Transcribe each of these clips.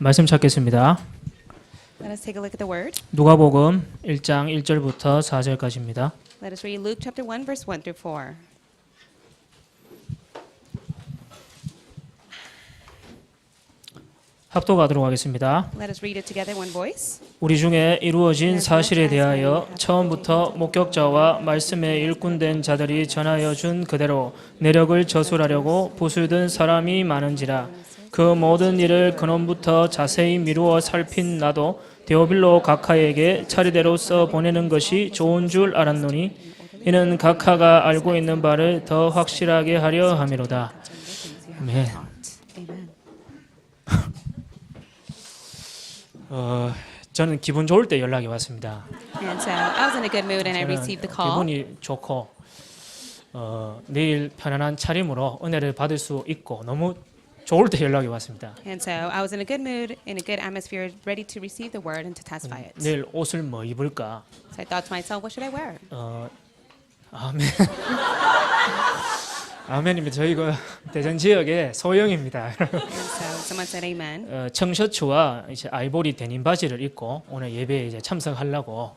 말씀 찾겠습니다. Let us take a look at the word. 누가복음 1장 1절부터 4절까지입니다. Let us read Luke chapter 1 verse 1 through 4. 합독하도록 하겠습니다. Let us read it together one voice. 우리 중에 이루어진 사실에 대하여 처음부터 목격자와 말씀에 일꾼된 자들이 전하여 준 그대로 내력을 저술하려고 부수든 사람이 많은지라 그 모든 일을 근원부터 자세히 미루어 살핀 나도 데오빌로 각하에게 차례대로 써 보내는 것이 좋은 줄 알았노니 이는 각하가 알고 있는 바를 더 확실하게 하려 함이로다. 아멘. Amen. 저는 기분 좋을 때 연락이 왔습니다. And so I was in a good mood and I 저는 received the call. 기분이 좋고 내일 편안한 차림으로 은혜를 받을 수 있고 너무 좋을 때 연락이 왔습니다. And so I was in a good mood, in a good atmosphere, ready to receive the word and to testify it. 내일 옷을 뭐 입을까? So I thought to myself, what should I wear? 아멘. 아멘입니다. 저희가 대전 지역의 소형입니다. And so someone said amen. 청셔츠와 이제 아이보리 데님 바지를 입고 오늘 예배에 이제 참석하려고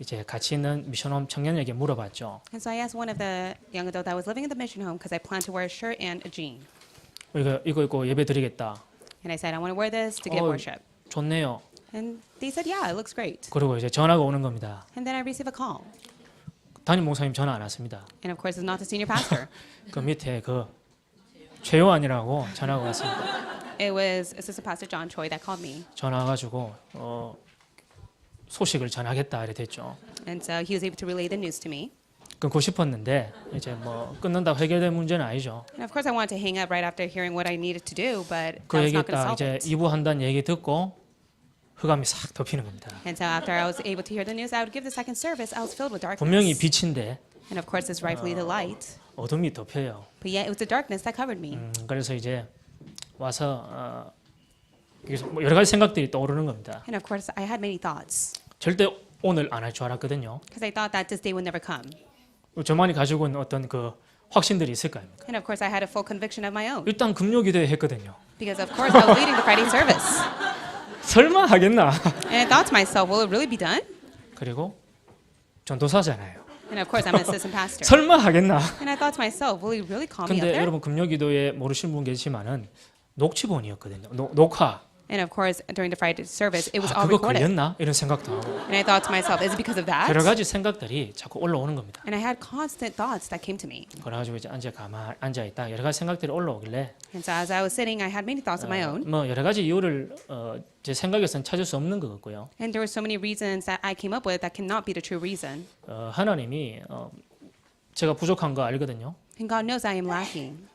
이제 같이 있는 미션홈 청년에게 물어봤죠. And so I asked one of the young adults that was living in the mission home because I plan to wear a shirt and a jean. 이거 입고 예배 드리겠다. And I said, I want to wear this to give worship. 좋네요. And they said, yeah, it looks great. 그리고 이제 전화가 오는 겁니다. And then I received a call. 담임 목사님 전화 안 왔습니다. And of course, it's not the senior pastor. 그 밑에 그 최요한이라고 전화가 왔습니다. It was Assistant Pastor John Choi that called me. 전화 와가지고 소식을 전하겠다 이래 됐죠. And so he was able to relay the news to me. 끊고 싶었는데 이제 뭐 끊는다고 해결된 문제는 아니죠. And of course, I wanted to hang up right after hearing what I needed to do, but that 그 was 얘기 not going to 딱 solve 이제 it. 2부 한다는 얘기 듣고 흑암이 싹 덮이는 겁니다. And so after I was able to hear the news, I would give the second service. I was filled with 분명히 darkness. 빛인데 And of course, it's rightfully the light. 어둠이 덮여요. But yet, it was the darkness that covered me. 그래서 이제 와서 여기서 뭐 여러 가지 생각들이 떠오르는 겁니다. And of course, I had many thoughts 절대 오늘 안 할 줄 알았거든요. because I thought that this day would never come. 저만이 가지고 있는 어떤 그 확신들이 있을 거 아닙니까? And of course, I had a full conviction of my own 일단 금요기도회 했거든요. because, of course, I was leading the Friday service. 설마 하겠나? And I thought to myself, will it really be done? 그리고 전도사잖아요. And of course, I'm an assistant pastor. 설마 하겠나? And I thought to myself, will he really call me up 근데 there? 여러분 금요기도회 모르시는 분 계시지만은 녹취본이었거든요. 녹화. And of course, during the Friday service, it was all 그거 recorded. 걸렸나? 이런 생각도 하고 And I thought to myself, is it because of that? 여러 가지 생각들이 자꾸 올라오는 겁니다. And I had constant thoughts that came to me. 그래가지고 이제 앉아 있다 여러 가지 생각들이 올라오길래 And so as I was sitting, I had many thoughts of my own. 뭐 여러 가지 이유를 제 생각에서는 찾을 수 없는 것 같고요. And there were so many reasons that I came up with that cannot be the true reason. 하나님이 제가 부족한 거 알거든요. And God knows I am lacking.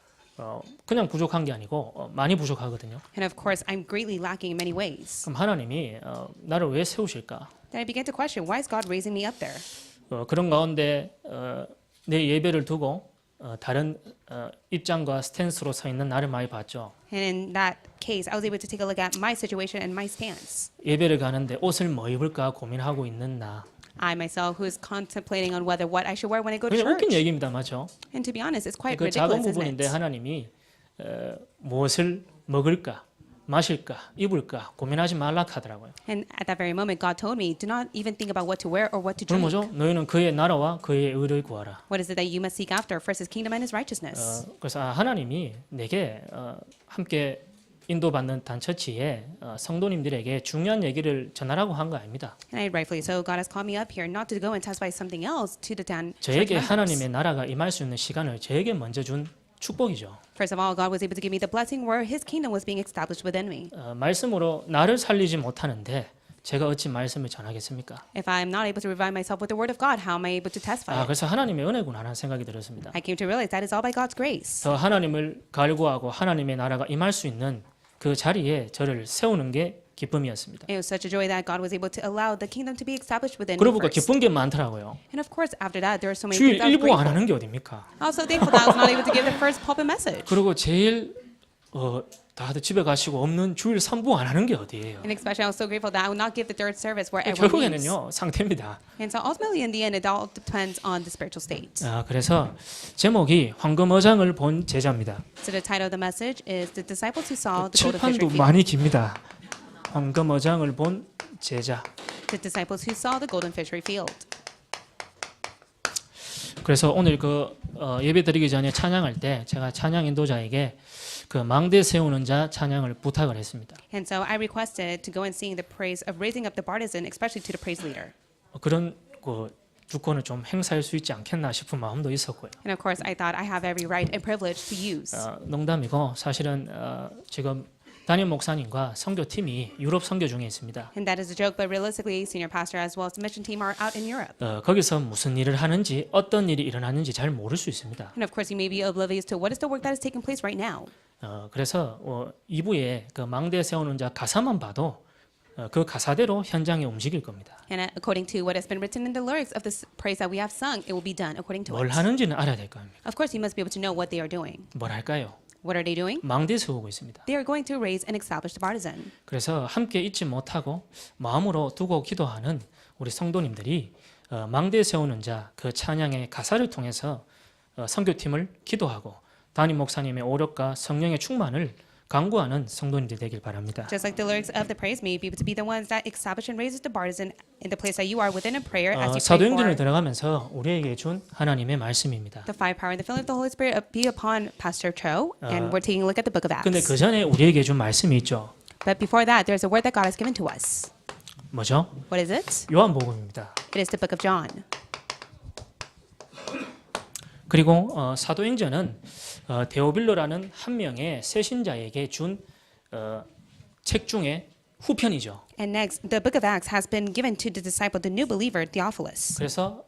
그냥 부족한 게 아니고 많이 부족하거든요. And of course, I'm greatly lacking in many ways. 그럼 하나님이 나를 왜 세우실까? Then I began to question, why is God raising me up there? 그런 가운데 내 예배를 두고 다른 입장과 스탠스로 서 있는 나를 많이 봤죠. And in that case, I was able to take a look at my situation and my stance. 예배를 가는데 옷을 뭐 입을까 고민하고 있는 나. I myself, who is contemplating on whether what I should wear when I go to 그냥 웃긴 church. 얘기입니다, 맞죠? And to be honest, it's quite 그 작은 ridiculous, isn't 부분인데 it? 하나님이 무엇을 먹을까, 마실까, 입을까 고민하지 말라 하더라고요. And at that very moment, God told me, do not even think about what to wear or what to 그럼 drink. 뭐죠? 너희는 그의 나라와 그의 의를 구하라. What is it that you must seek after? First His kingdom and His righteousness. 그래서 하나님이 내게 함께 인도받는 단처치에 성도님들에게 중요한 얘기를 전하라고 한 거 아닙니다. And I rightfully so, God has called me up here not to go and testify something else to the church 저에게 members. 하나님의 나라가 임할 수 있는 시간을 저에게 먼저 준 축복이죠. First of all, God was able to give me the blessing where His kingdom was being established within me. 말씀으로 나를 살리지 못하는데 제가 어찌 말씀을 전하겠습니까? If I am not able to revive myself with the word of God, how am I able to testify it? 그래서 하나님의 은혜구나 하는 생각이 들었습니다. I came to realize that is all by God's grace. 더 하나님을 갈구하고 하나님의 나라가 임할 수 있는 그 자리에 저를 세우는 게 기쁨이었습니다. It was such a joy that God was able to allow the kingdom to be established within me 그러고 보니까 first. 기쁜 게 많더라고요. And of course, after that, there are so many 주일 things I was 일부 안 grateful. 하는 게 어딥니까? Also thankful that I was not able to give the first pulpit message. 그리고 제일 다들 집에 가시고 없는 주일 3부 안 하는 게 어디예요? And especially, I was so grateful that I would not give the third service where everyone leaves. 결국에는요 상태입니다. And so ultimately, in the end, it all depends on the spiritual state. 그래서 제목이 황금어장을 본 제자입니다. So the title of the message is "The Disciples Who Saw the Golden Fisher 칠판도 Field." 많이 깁니다. 황금어장을 본 제자. The disciples who saw the golden fishery field. 그래서 오늘 예배 드리기 전에 찬양할 때 제가 찬양 인도자에게 그 망대 세우는 자 찬양을 부탁을 했습니다. And so I requested to go and sing the praise of raising up the partisan, especially to the praise leader. 그런 주권을 좀 행사할 수 있지 않겠나 싶은 마음도 있었고요. And of course, I thought I have every right and privilege to use. 농담이고 사실은 지금 담임 목사님과 선교팀이 유럽 선교 중에 있습니다. And that is a joke, but realistically, senior pastor as well as the mission team are out in Europe. 거기서 무슨 일을 하는지 어떤 일이 일어나는지 잘 모를 수 있습니다. And of course, you may be oblivious to what is the work that is taking place right now. 그래서 2부에 그 망대 세우는 자 가사만 봐도 그 가사대로 현장에 움직일 겁니다. And according to what has been written in the lyrics of this praise that we have sung, it will be done according to 뭘 it. 하는지는 알아야 될 겁니다. Of course, you must be able to know what they are doing. 뭘 할까요? What are they doing? 망대 세우고 있습니다. They are going to raise and establish the partisan. 그래서 함께 잊지 못하고 마음으로 두고 기도하는 우리 성도님들이 망대 세우는 자 그 찬양의 가사를 통해서 선교팀을 기도하고 담임 목사님의 오력과 성령의 충만을 강구하는 성도님들 되길 바랍니다. Just like the lyrics of the praise may be able to be the ones that establish and raises the partisan in the place that you are within a prayer as you pray 사도행전을 for 들어가면서 우리에게 준 하나님의 말씀입니다. the five power and the filling of the Holy Spirit be upon Pastor Cho, and we're taking a look at the book of 근데 Acts. 그 전에 우리에게 준 말씀이 있죠. But before that, there's a word that God has given to us. 뭐죠? What is it? 요한복음입니다. It is the book of John. 그리고 사도행전은 데오빌로라는 한 명의 새신자에게 준 책 중에 후편이죠. And next, the book of Acts has been given to the disciple, the new believer, Theophilus. 그래서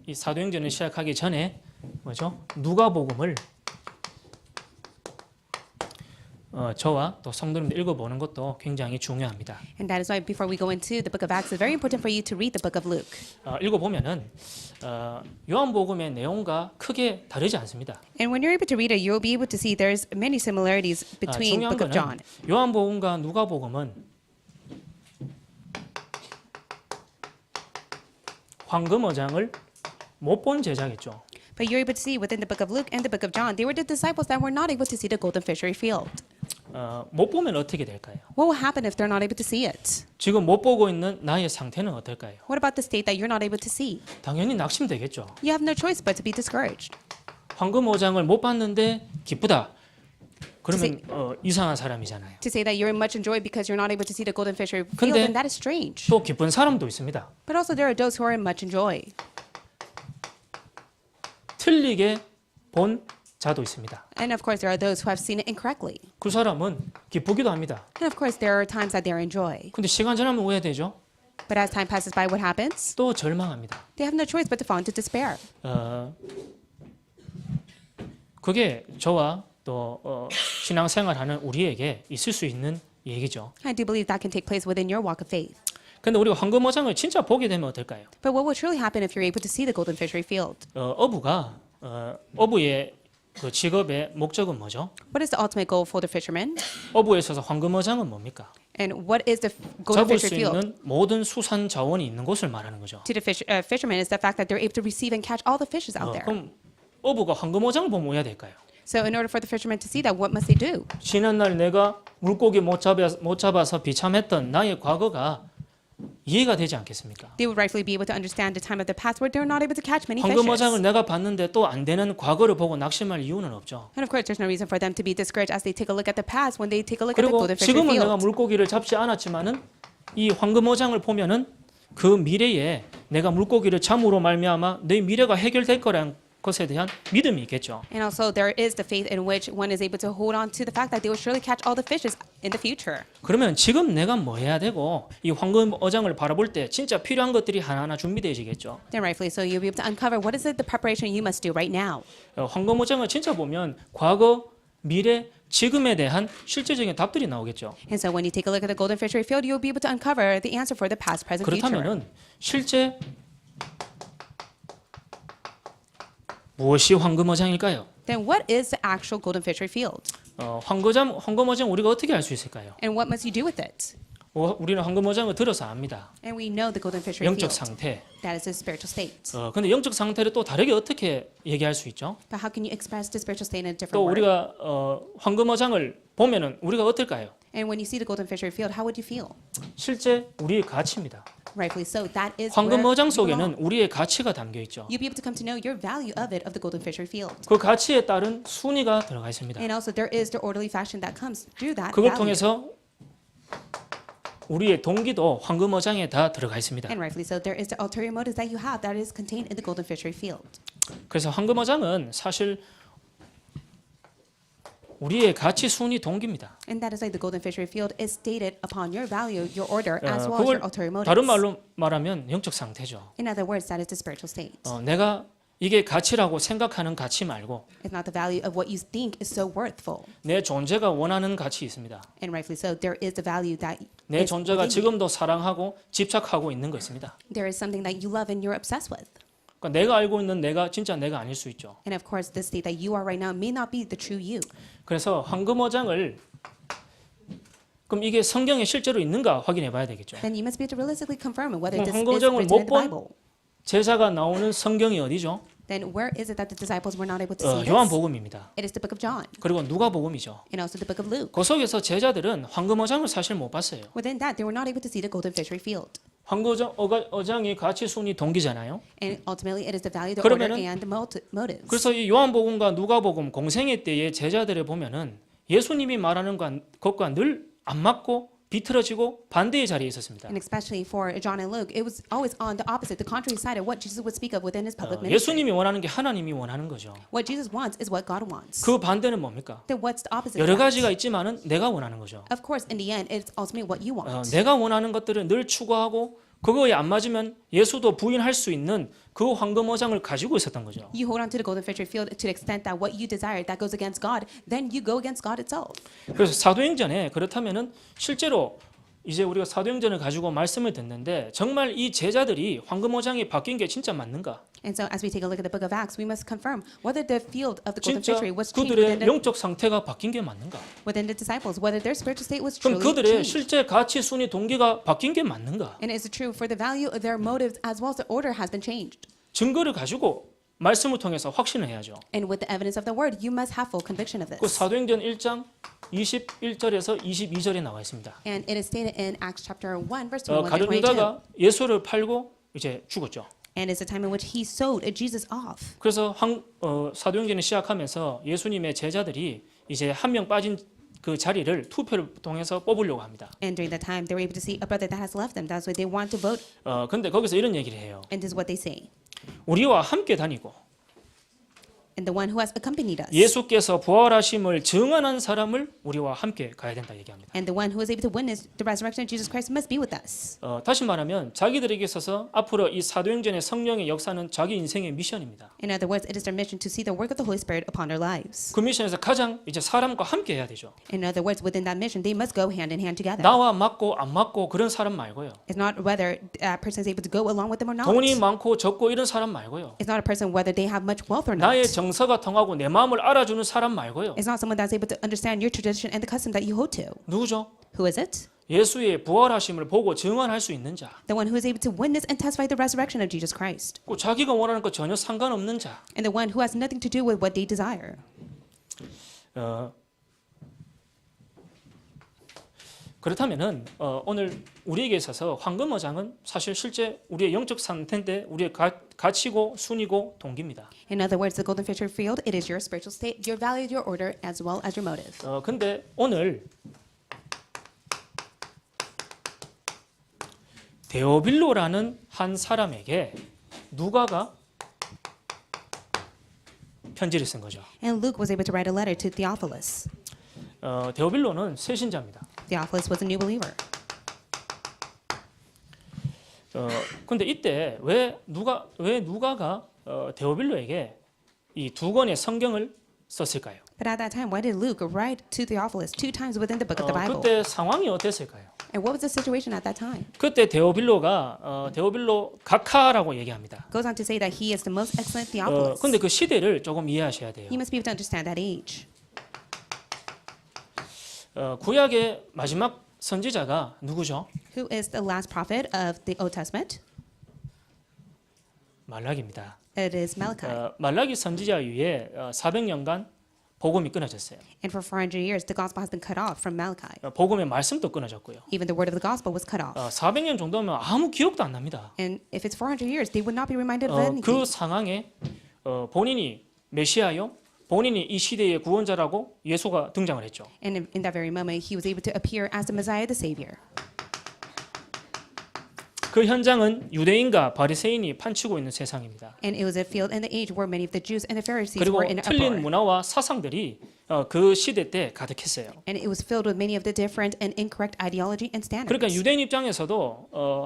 이 사도행전을 시작하기 전에 뭐죠? 누가복음을 저와 또 성도님들 읽어보는 것도 굉장히 중요합니다. And that is why before we go into the book of Acts, it's very important for you to read the book of Luke. 읽어보면은 요한복음의 내용과 크게 다르지 않습니다. And when you're able to read it, you'll be able to see there's many similarities between 중요한 book of John. 거는 요한복음과 누가복음은 황금어장을 못 본 제자겠죠. But you're able to see within the book of Luke and the book of John, they were the disciples that were not able to see the golden fishery field. 못 보면 어떻게 될까요? What will happen if they're not able to see it? 지금 못 보고 있는 나의 상태는 어떨까요? What about the state that you're not able to see? 당연히 낙심되겠죠. You have no choice but to be discouraged. 황금어장을 못 봤는데 기쁘다. 그러면 이상한 사람이잖아요. To say that you're much enjoyed because you're not able to see the golden fishery field, 근데 then that is strange. 또 기쁜 사람도 있습니다. But also there are those who are in much enjoy. 틀리게 본 자도 있습니다. And of course there are those who have seen it incorrectly. 그 사람은 기쁘기도 합니다. And of course there are times that they are enjoy. 근데 시간 지나면 오해되죠. But as time passes by, what happens? 또 절망합니다. They have no choice but to fall into despair. 그게 저와 또 신앙생활하는 우리에게 있을 수 있는 얘기죠. I do believe that can take place within your walk of faith. 근데 우리가 황금어장을 진짜 보게 되면 어떨까요? But what will truly happen if you're able to see the golden fishery field? 어부의 그 직업의 목적은 뭐죠? What is the ultimate goal for the fisherman? 어부에 있어서 황금어장은 뭡니까? And what is the golden 잡을 수 fishery field? 있는 모든 수산 자원이 있는 곳을 말하는 거죠. To the fisherman is the fact that they're able to receive and catch all the fishes out there. 그럼 어부가 황금어장을 보면 뭐해야 될까요? So in order for the fisherman to see that, what must they do? 지난날 내가 물고기 못 잡아서 비참했던 나의 과거가 이해가 되지 않겠습니까? They would rightfully be able to understand the time of the past where they were not able to catch many 황금어장을 fishes. 내가 봤는데 또 안 되는 과거를 보고 낙심할 이유는 없죠. And of course, there's no reason for them to be discouraged as they take a look at the past when they take a look at the 그리고 golden fishery 지금은 내가 field. 물고기를 잡지 않았지만은 이 황금어장을 보면은 그 미래에 내가 물고기를 잠으로 말미암아 내 미래가 해결될 거라는 것에 대한 믿음이 있겠죠. And also, there is the faith in which one is able to hold on to the fact that they will surely catch all the fishes in the future. 그러면 지금 내가 뭐 해야 되고 이 황금어장을 바라볼 때 진짜 필요한 것들이 하나하나 준비되어지겠죠. Then rightfully so, you'll be able to uncover what is it the preparation you must do right now. 황금어장을 진짜 보면 과거, 미래, 지금에 대한 실제적인 답들이 나오겠죠. And so when you take a look at the golden fishery field, you'll be able to uncover the answer for the past, present, future. 그렇다면은 실제 무엇이 황금어장일까요? Then what is the actual golden fishery field? 황금어장 우리가 어떻게 알 수 있을까요? And what must you do with it? 우리는 황금어장을 들어서 압니다. And we know the golden fishery 영적 field. 상태. That is a spiritual state. 근데 영적 상태를 또 다르게 어떻게 얘기할 수 있죠? But how can you express the spiritual state in a different 또 word? 우리가 황금어장을 보면은 우리가 어떨까요? And when you see the golden fishery field, how would you feel? 실제 우리의 가치입니다. Rightfully so. That is where 황금어장 you belong. 속에는 우리의 가치가 담겨 있죠. You'll be able to come to know your value of it, of the golden fishery field. 그 가치에 따른 순위가 들어가 있습니다. And also there is the orderly fashion that comes through that 그걸 value. 통해서 우리의 동기도 황금어장에 다 들어가 있습니다. And rightfully so, there is the ulterior motives that you have that is contained in the golden fishery field. 그래서 황금어장은 사실 우리의 가치 순위 동기입니다. And that is why the golden fishery field is stated upon your value, your order, as well as 그걸 your ulterior motives. 다른 말로 말하면 영적 상태죠. In other words, that is the spiritual state. 내가 이게 가치라고 생각하는 가치 말고 It's not the value of what you think is so worthful. 내 존재가 원하는 가치 있습니다. And rightfully so, there is the value that 내 is 존재가 within you. 지금도 사랑하고 집착하고 있는 거 있습니다. There is something that you love and you're obsessed with. 그러니까 내가 알고 있는 내가 진짜 내가 아닐 수 있죠. And of course, the state that you are right now may not be the true you. 그래서 황금어장을 그럼 이게 성경에 실제로 있는가 확인해 봐야 되겠죠. Then you must be able to realistically confirm whether 그럼 this is 황금어장을 written in the 못 본 Bible. 제자가 나오는 성경이 어디죠? Then where is it that the disciples were not able to see this? 요한복음입니다. It is the book of John 그리고 누가복음이죠. and also the book of Luke. 그 속에서 제자들은 황금어장을 사실 못 봤어요. Within that, they were not able to see the golden fishery field. 황금어장이 가치 순위 동기잖아요. And ultimately, it is the value, the order, 그러면은 and the motives. 그래서 이 요한복음과 누가복음 공생애 때의 제자들을 보면은 예수님이 말하는 것과 늘 안 맞고 비틀어지고 반대의 자리에 있었습니다. And especially for John and Luke, it was always on the opposite, the contrary side of what Jesus would speak of within his public ministry. 예수님이 원하는 게 하나님이 원하는 거죠. What Jesus wants is what God wants. 그 반대는 뭡니까? Then what's the opposite? 여러 of that? 가지가 있지만은 내가 원하는 거죠. Of course, in the end, it's ultimately what you want. 내가 원하는 것들을 늘 추구하고 그거에 안 맞으면 예수도 부인할 수 있는 그 황금어장을 가지고 있었던 거죠. You hold on to the golden fishery field to the extent that what you desire that goes against God, then you go against God itself. 그래서 사도행전에 그렇다면은 실제로 이제 우리가 사도행전을 가지고 말씀을 듣는데 정말 이 제자들이 황금어장이 바뀐 게 진짜 맞는가? And so, as we take a look at the book of Acts, we must confirm whether the field of the golden 진짜 fishery was changed within 그들의 영적 상태가 바뀐 게 맞는가? the disciples, whether their spiritual state was 그럼 truly 그들의 changed. 실제 가치 순위 동기가 바뀐 게 맞는가? And is it true for the value of their motives as well as the order has been changed? 증거를 가지고 말씀을 통해서 확신을 해야죠. And with the evidence of the word, you must have full conviction of 그 this. 사도행전 1장 21절에서 22절에 나와 있습니다. And it is stated in Acts chapter 1, verse 21 to 가룟 22. 유다가 예수를 팔고 이제 죽었죠. And it's a time in which he sold Jesus off. 그래서 사도행전을 시작하면서 예수님의 제자들이 이제 한 명 빠진 그 자리를 투표를 통해서 뽑으려고 합니다. And during that time, they were able to see a brother that has left them. That's why they want to vote. 근데 거기서 이런 얘기를 해요. And this is what they say. 우리와 함께 다니고 And the one who has accompanied us. 예수께서 부활하심을 증언한 사람을 우리와 함께 가야 된다 얘기합니다. And the one who is able to witness the resurrection of Jesus Christ must be with us. 다시 말하면 자기들에게 있어서 앞으로 이 사도행전의 성령의 역사는 자기 인생의 미션입니다. In other words, it is their mission to see the work of the Holy Spirit upon their lives. 그 미션에서 가장 이제 사람과 함께 해야 되죠. In other words, within that mission, they must go hand in hand together. 나와 맞고 안 맞고 그런 사람 말고요. It's not whether that person is able to go along with them or not. 돈이 많고 적고 이런 사람 말고요. It's not a person whether they have much wealth or not. 나의 정서가 통하고 내 마음을 알아주는 사람 말고요. It's not someone that's able to understand your tradition and the custom that you hold to. 누구죠? Who is it? 예수의 부활하심을 보고 증언할 수 있는 자. The one who is able to witness and testify the resurrection of Jesus Christ. 꼭 자기가 원하는 것 전혀 상관없는 자. And the one who has nothing to do with what they desire. 그렇다면은 오늘 우리에게 있어서 황금어장은 사실 실제 우리의 영적 상태인데 우리의 가치고 순위고 동기입니다. In other words, the golden fishery field, it is your spiritual state, your value, your order, as well as your motive. 근데 오늘 데오빌로라는 한 사람에게 누가가 편지를 쓴 거죠. And Luke was able to write a letter to Theophilus. 데오빌로는 새신자입니다. Theophilus was a new believer. 근데 이때 왜 누가가 데오빌로에게 이 두 권의 성경을 썼을까요? But at that time, why did Luke write to Theophilus 2 times within the book of the Bible? 그때 상황이 어땠을까요? And what was the situation at that time? 그때 데오빌로가 데오빌로 각하라고 얘기합니다. Goes on to say that he is the most excellent Theophilus. 근데 그 시대를 조금 이해하셔야 돼요. You must be able to understand that age. 구약의 마지막 선지자가 누구죠? Who is the last prophet of the Old Testament? 말라기입니다. It is Malachi. 말라기 선지자 위에 400년간 복음이 끊어졌어요. And for 400 years, the gospel has been cut off from Malachi. 복음의 말씀도 끊어졌고요. Even the word of the gospel was cut off. 400년 정도면 아무 기억도 안 납니다. And if it's 400 years, they would not be reminded of 그 anything. 상황에 본인이 메시아요, 본인이 이 시대의 구원자라고 예수가 등장을 했죠. And in that very moment, he was able to appear as the Messiah, the Savior. 그 현장은 유대인과 바리새인이 판치고 있는 세상입니다. And it was a field and the age where many of the Jews and the Pharisees 그리고 were in 틀린 uproar. 문화와 사상들이 그 시대 때 가득했어요. And it was filled with many of the different and incorrect ideology and standards. 그러니까 유대인 입장에서도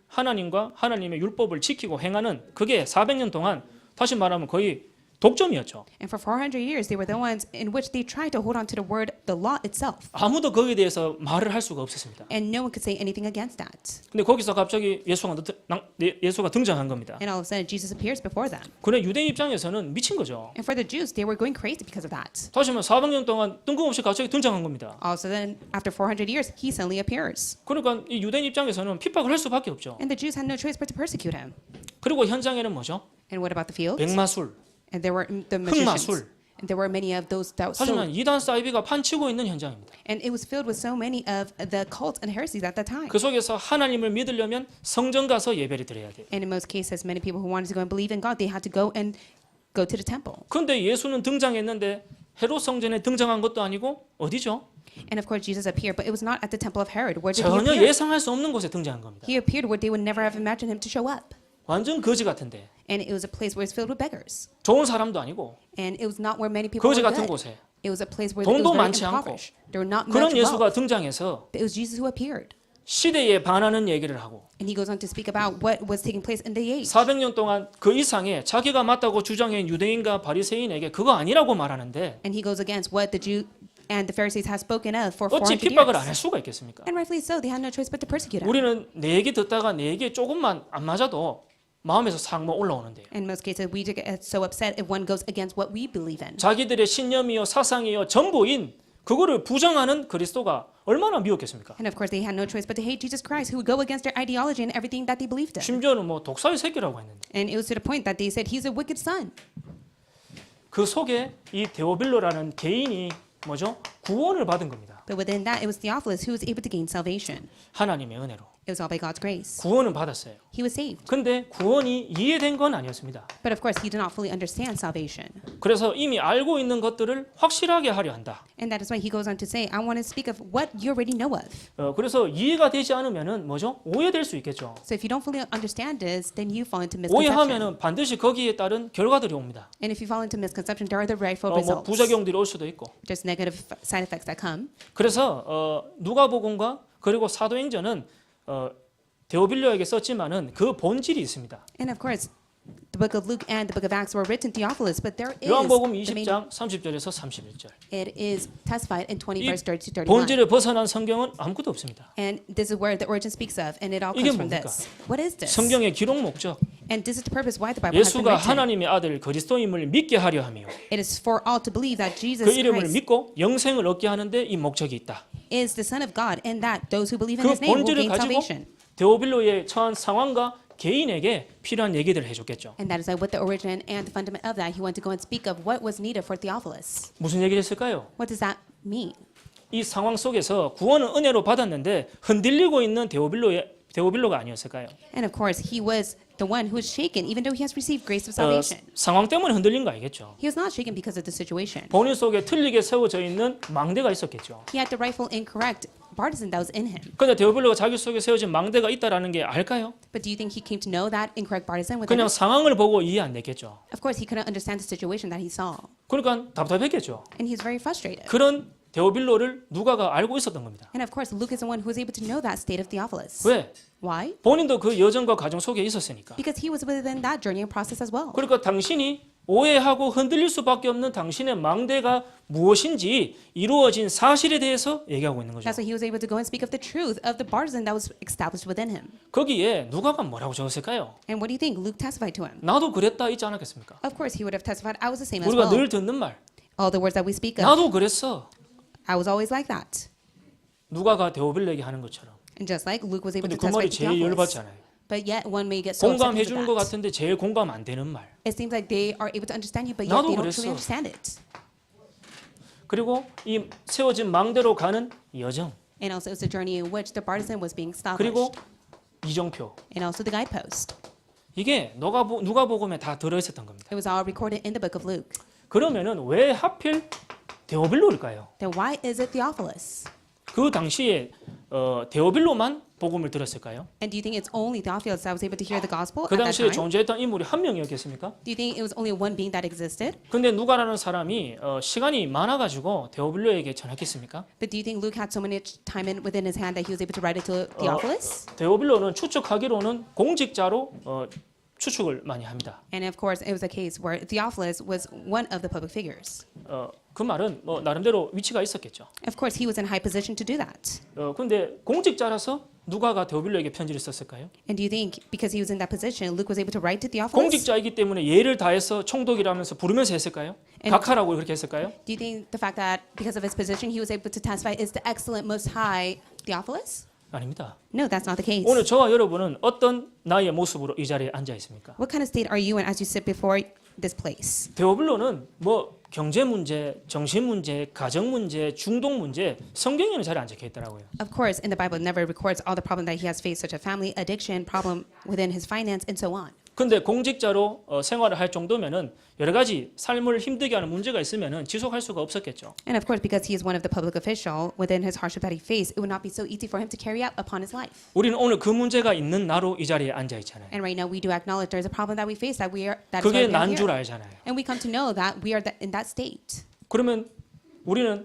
하나님과 하나님의 율법을 지키고 행하는 그게 400년 동안 다시 말하면 거의 독점이었죠. And for 400 years, they were the ones in which they tried to hold on to the word, the law itself. 아무도 거기에 대해서 말을 할 수가 없었습니다. And no one could say anything against that. 근데 거기서 갑자기 예수가 등장한 겁니다. And all of a sudden, Jesus appears before them. 그래 유대인 입장에서는 미친 거죠. And for the Jews, they were going crazy because of that. 다시 말하면 400년 동안 뜬금없이 갑자기 등장한 겁니다. Also, then after 400 years, he suddenly appears. 그러니까 이 유대인 입장에서는 핍박을 할 수밖에 없죠. And the Jews had no choice but to persecute him. 그리고 현장에는 뭐죠? And what about the fields? 백마술. And there were the magicians. 흑마술. And there were many of those that 하지만 sold. 이단 사이비가 판치고 있는 현장입니다. And it was filled with so many of the cults and heresies at that time. 그 속에서 하나님을 믿으려면 성전 가서 예배를 드려야 돼요. And in most cases, many people who wanted to go and believe in God, they had to go to the temple. 그런데 예수는 등장했는데 헤롯 성전에 등장한 것도 아니고 어디죠? And of course, Jesus appeared, but it was not at the temple of Herod. Where did he 전혀 appear? 예상할 수 없는 곳에 등장한 겁니다. He appeared where they would never have imagined him to show up. 완전 거지 같은데 And it was a place where it's filled with beggars. 좋은 사람도 아니고 And it was not where many people 거지 were 같은 good. 곳에 It was a place where it was 돈도 very 많지 않고 impoverished. There were not 그런 much 예수가 wealth. 등장해서 But it was Jesus who appeared. 시대에 반하는 얘기를 하고 And he goes on to speak about what was taking place in the age. 400년 동안 그 이상의 자기가 맞다고 주장한 유대인과 바리새인에게 그거 아니라고 말하는데 And he goes against what the Jew and the Pharisees had spoken of for 어찌 400 핍박을 안 할 years. 수가 있겠습니까? And rightfully so, they had no choice but to persecute him. 우리는 내 얘기 듣다가 내 얘기에 조금만 안 맞아도 마음에서 상모 올라오는데요. In most cases, we get so upset if one goes against what we believe in. 자기들의 신념이요 사상이요 전부인 그거를 부정하는 그리스도가 얼마나 미웠겠습니까? And of course, they had no choice but to hate Jesus Christ, who would go against their ideology and everything that they believed in. 심지어는 뭐 독사의 새끼라고 했는데 And it was to the point that they said he's a wicked son. 그 속에 이 데오빌로라는 개인이 뭐죠? 구원을 받은 겁니다. But within that, it was Theophilus who was able to gain salvation. 하나님의 은혜로 It was all by God's grace. 구원은 받았어요. He was saved. 근데 구원이 이해된 건 아니었습니다. But of course, he did not fully understand salvation. 그래서 이미 알고 있는 것들을 확실하게 하려 한다. And that is why he goes on to say, I want to speak of what you already know of. 그래서 이해가 되지 않으면은 뭐죠? 오해될 수 있겠죠. So if you don't fully understand this, then you fall into misconception. 오해하면은 반드시 거기에 따른 결과들이 옵니다. And if you fall into misconception, there are the rightful 뭐 results. 부작용들이 올 수도 있고. There's negative side effects that come. 그래서 누가복음과 그리고 사도행전은 데오빌로에게 썼지만은 그 본질이 있습니다. And of course, the book of Luke and the book of Acts were written Theophilus, but there is 요한복음 the main, 20장 30절에서 31절. it is testified in 20 이 verse 30 to 31. 본질을 벗어난 성경은 아무것도 없습니다. And this is where the origin speaks of, and it all 이게 comes from 뭡니까? this. What is this? 성경의 기록 목적. And this is the purpose why the Bible has been 예수가 written. 하나님의 아들 그리스도임을 믿게 하려 하며 It is for all to believe that Jesus 그 이름을 Christ 믿고 영생을 얻게 하는데 이 목적이 있다. is the Son of God, and that those who believe in 그 His name will 본질을 gain 가지고 salvation. 데오빌로의 처한 상황과 개인에게 필요한 얘기들을 해줬겠죠. And that is like with the origin and the fundament of that, He wanted to go and speak of what was needed for Theophilus. 무슨 얘기를 했을까요? What does that mean? 이 상황 속에서 구원은 은혜로 받았는데 흔들리고 있는 데오빌로가 아니었을까요? And of course, he was the one who was shaken, even though he has received grace of salvation. 상황 때문에 흔들린 거 아니겠죠. He was not shaken because of the situation. 본인 속에 틀리게 세워져 있는 망대가 있었겠죠. He had the rightful incorrect partisan that was in him. 근데 데오빌로가 자기 속에 세워진 망대가 있다라는 게 알까요? But do you think he came to know that incorrect partisan within 그냥 him? 상황을 보고 이해 안 됐겠죠. Of course, he couldn't understand the situation that he saw. 그러니까 답답했겠죠. And he's very frustrated. 그런 데오빌로를 누가가 알고 있었던 겁니다. And of course, Luke is the one who was able to know that state of Theophilus. 왜? Why? 본인도 그 여정과 과정 속에 있었으니까. Because he was within that journey and process as well. 그러니까 당신이 오해하고 흔들릴 수밖에 없는 당신의 망대가 무엇인지 이루어진 사실에 대해서 얘기하고 있는 거죠. That's why he was able to go and speak of the truth of the partisan that was established within him. 거기에 누가가 뭐라고 적었을까요? And what do you think Luke testified to him? 나도 그랬다 있지 않았겠습니까? Of course, he would have testified, I was the same as 우리가 well. 늘 듣는 말. All the words that we speak of. 나도 그랬어. I was always like that. 누가가 데오빌로에게 하는 것처럼. And just like Luke was able 근데 to 그 testify 말이 to 제일 Theophilus. 열받잖아요. But yet one may get so upset 공감해 because 주는 of 것 that. 같은데 제일 공감 안 되는 말. It seems like they are able to understand you, but yet 나도 they don't 그랬어. truly understand it. 그리고 이 세워진 망대로 가는 여정, And also it's a journey in which the partisan was being 그리고 established. 이정표. And also the guidepost. 이게 누가복음에 다 들어 있었던 겁니다. It was all recorded in the book of Luke. 그러면은 왜 하필 데오빌로일까요? Then why is it Theophilus? 그 당시에 데오빌로만 복음을 들었을까요? And do you think it's only Theophilus that was able to hear the gospel 그 at that 당시에 time? 존재했던 인물이 한 명이었겠습니까? Do you think it was only one being that existed? 근데 누가라는 사람이 시간이 많아가지고 데오빌로에게 전했겠습니까? But do you think Luke had so much time within his hand that he was able to write it to Theophilus? 데오빌로는 추측하기로는 공직자로 추측을 많이 합니다. And of course, it was a case where Theophilus was one of the public figures. 그 말은 나름대로 위치가 있었겠죠. Of course, he was in high position to do that. 근데 공직자라서 누가가 데오빌로에게 편지를 썼을까요? And do you think because he was in that position, Luke was able to write to Theophilus? 공직자이기 때문에 예를 다해서 총독이라면서 부르면서 했을까요? 각하라고 그렇게 했을까요? Do you think the fact that because of his position, he was able to testify is the excellent, most high Theophilus? 아닙니다. No, that's not the case. 오늘 저와 여러분은 어떤 나의 모습으로 이 자리에 앉아 있습니까? What kind of state are you in as you sit before this place? 데오빌로는 경제 문제, 정신 문제, 가정 문제, 중동 문제 성경에는 잘 안 적혀 있더라고요. Of course, in the Bible, it never records all the problems that he has faced, such as family, addiction, problem within his finance, and so on. 근데 공직자로 생활을 할 정도면은 여러 가지 삶을 힘들게 하는 문제가 있으면은 지속할 수가 없었겠죠. And of course, because he is one of the public official within his hardship that he faced, it would not be so easy for him to carry out upon his life. 우리는 오늘 그 문제가 있는 나로 이 자리에 앉아 있잖아요. And right now, we do acknowledge there is a problem that we face that is why 그게 we are 난 줄 here. 알잖아요. And we come to know that we are in that state. 그러면 우리는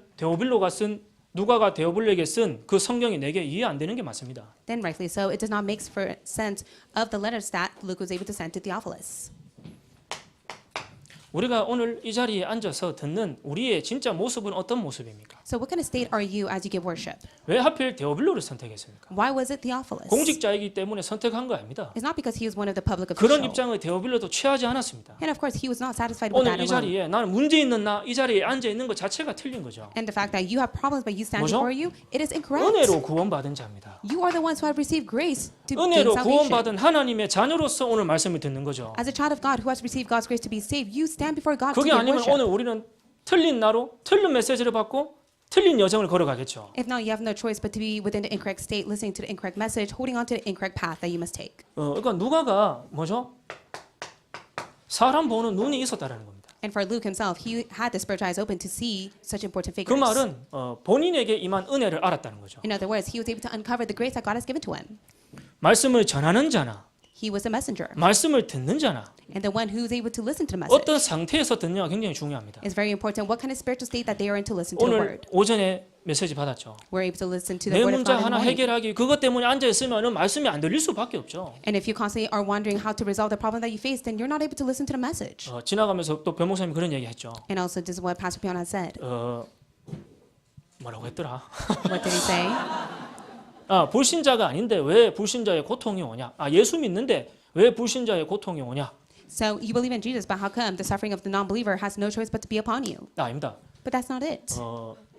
누가가 데오빌로에게 쓴 그 성경이 내게 이해 안 되는 게 맞습니다. Then rightfully so, it does not make sense of the letters that Luke was able to send to Theophilus. 우리가 오늘 이 자리에 앉아서 듣는 우리의 진짜 모습은 어떤 모습입니까? So what kind of state are you as you give worship? 왜 하필 데오빌로를 선택했습니까? Why was it Theophilus? 공직자이기 때문에 선택한 거 아닙니다. It's not because he was one of the public 그런 officials. 입장을 데오빌로도 취하지 않았습니다. And of course, he was not satisfied with 오늘 that 이 alone. 자리에 나는 문제 있는 이 자리에 앉아 있는 것 자체가 틀린 거죠. And the fact that you have problems but you stand 뭐죠? before you, it is incorrect. 은혜로 구원받은 자입니다. You are the ones who have received grace to gain 은혜로 salvation. 구원받은 하나님의 자녀로서 오늘 말씀을 듣는 거죠. As a child of God who has received God's grace to be saved, you stand before God to 그게 give 아니면 worship. 오늘 우리는 틀린 나로 틀린 메시지를 받고 틀린 여정을 걸어가겠죠. If not, you have no choice but to be within the incorrect state, listening to the incorrect message, holding on to the incorrect path that you must take. 그러니까 누가가 뭐죠? 사람 보는 눈이 있었다라는 겁니다. And for Luke himself, he had the spiritual eyes open to see such important 그 figures. 말은 본인에게 임한 은혜를 알았다는 거죠. In other words, he was able to uncover the grace that God has given to him. 말씀을 전하는 자나 He was a messenger. 말씀을 듣는 자나 And the one who is able to listen to the message. 어떤 상태에서 듣느냐가 굉장히 중요합니다. It's very important what kind of spiritual state that they are in to listen to the 오늘 word. 오전에 메시지 받았죠. We're able to listen to the 내 word of 문제 God in the 하나 morning. 해결하기 그것 때문에 앉아 있으면은 말씀이 안 들릴 수밖에 없죠. And if you constantly are wondering how to resolve the problem that you face, then you're not able to listen to the message. 지나가면서 또 변목사님이 그런 얘기 했죠. And also, this is what Pastor Pion has said. 뭐라고 했더라? What did he say? 불신자가 아닌데 왜 불신자의 고통이 오냐? 예수 믿는데 왜 불신자의 고통이 오냐? So you believe in Jesus, but how come the suffering of the non-believer has no choice but to be upon you? 아닙니다. But that's not it.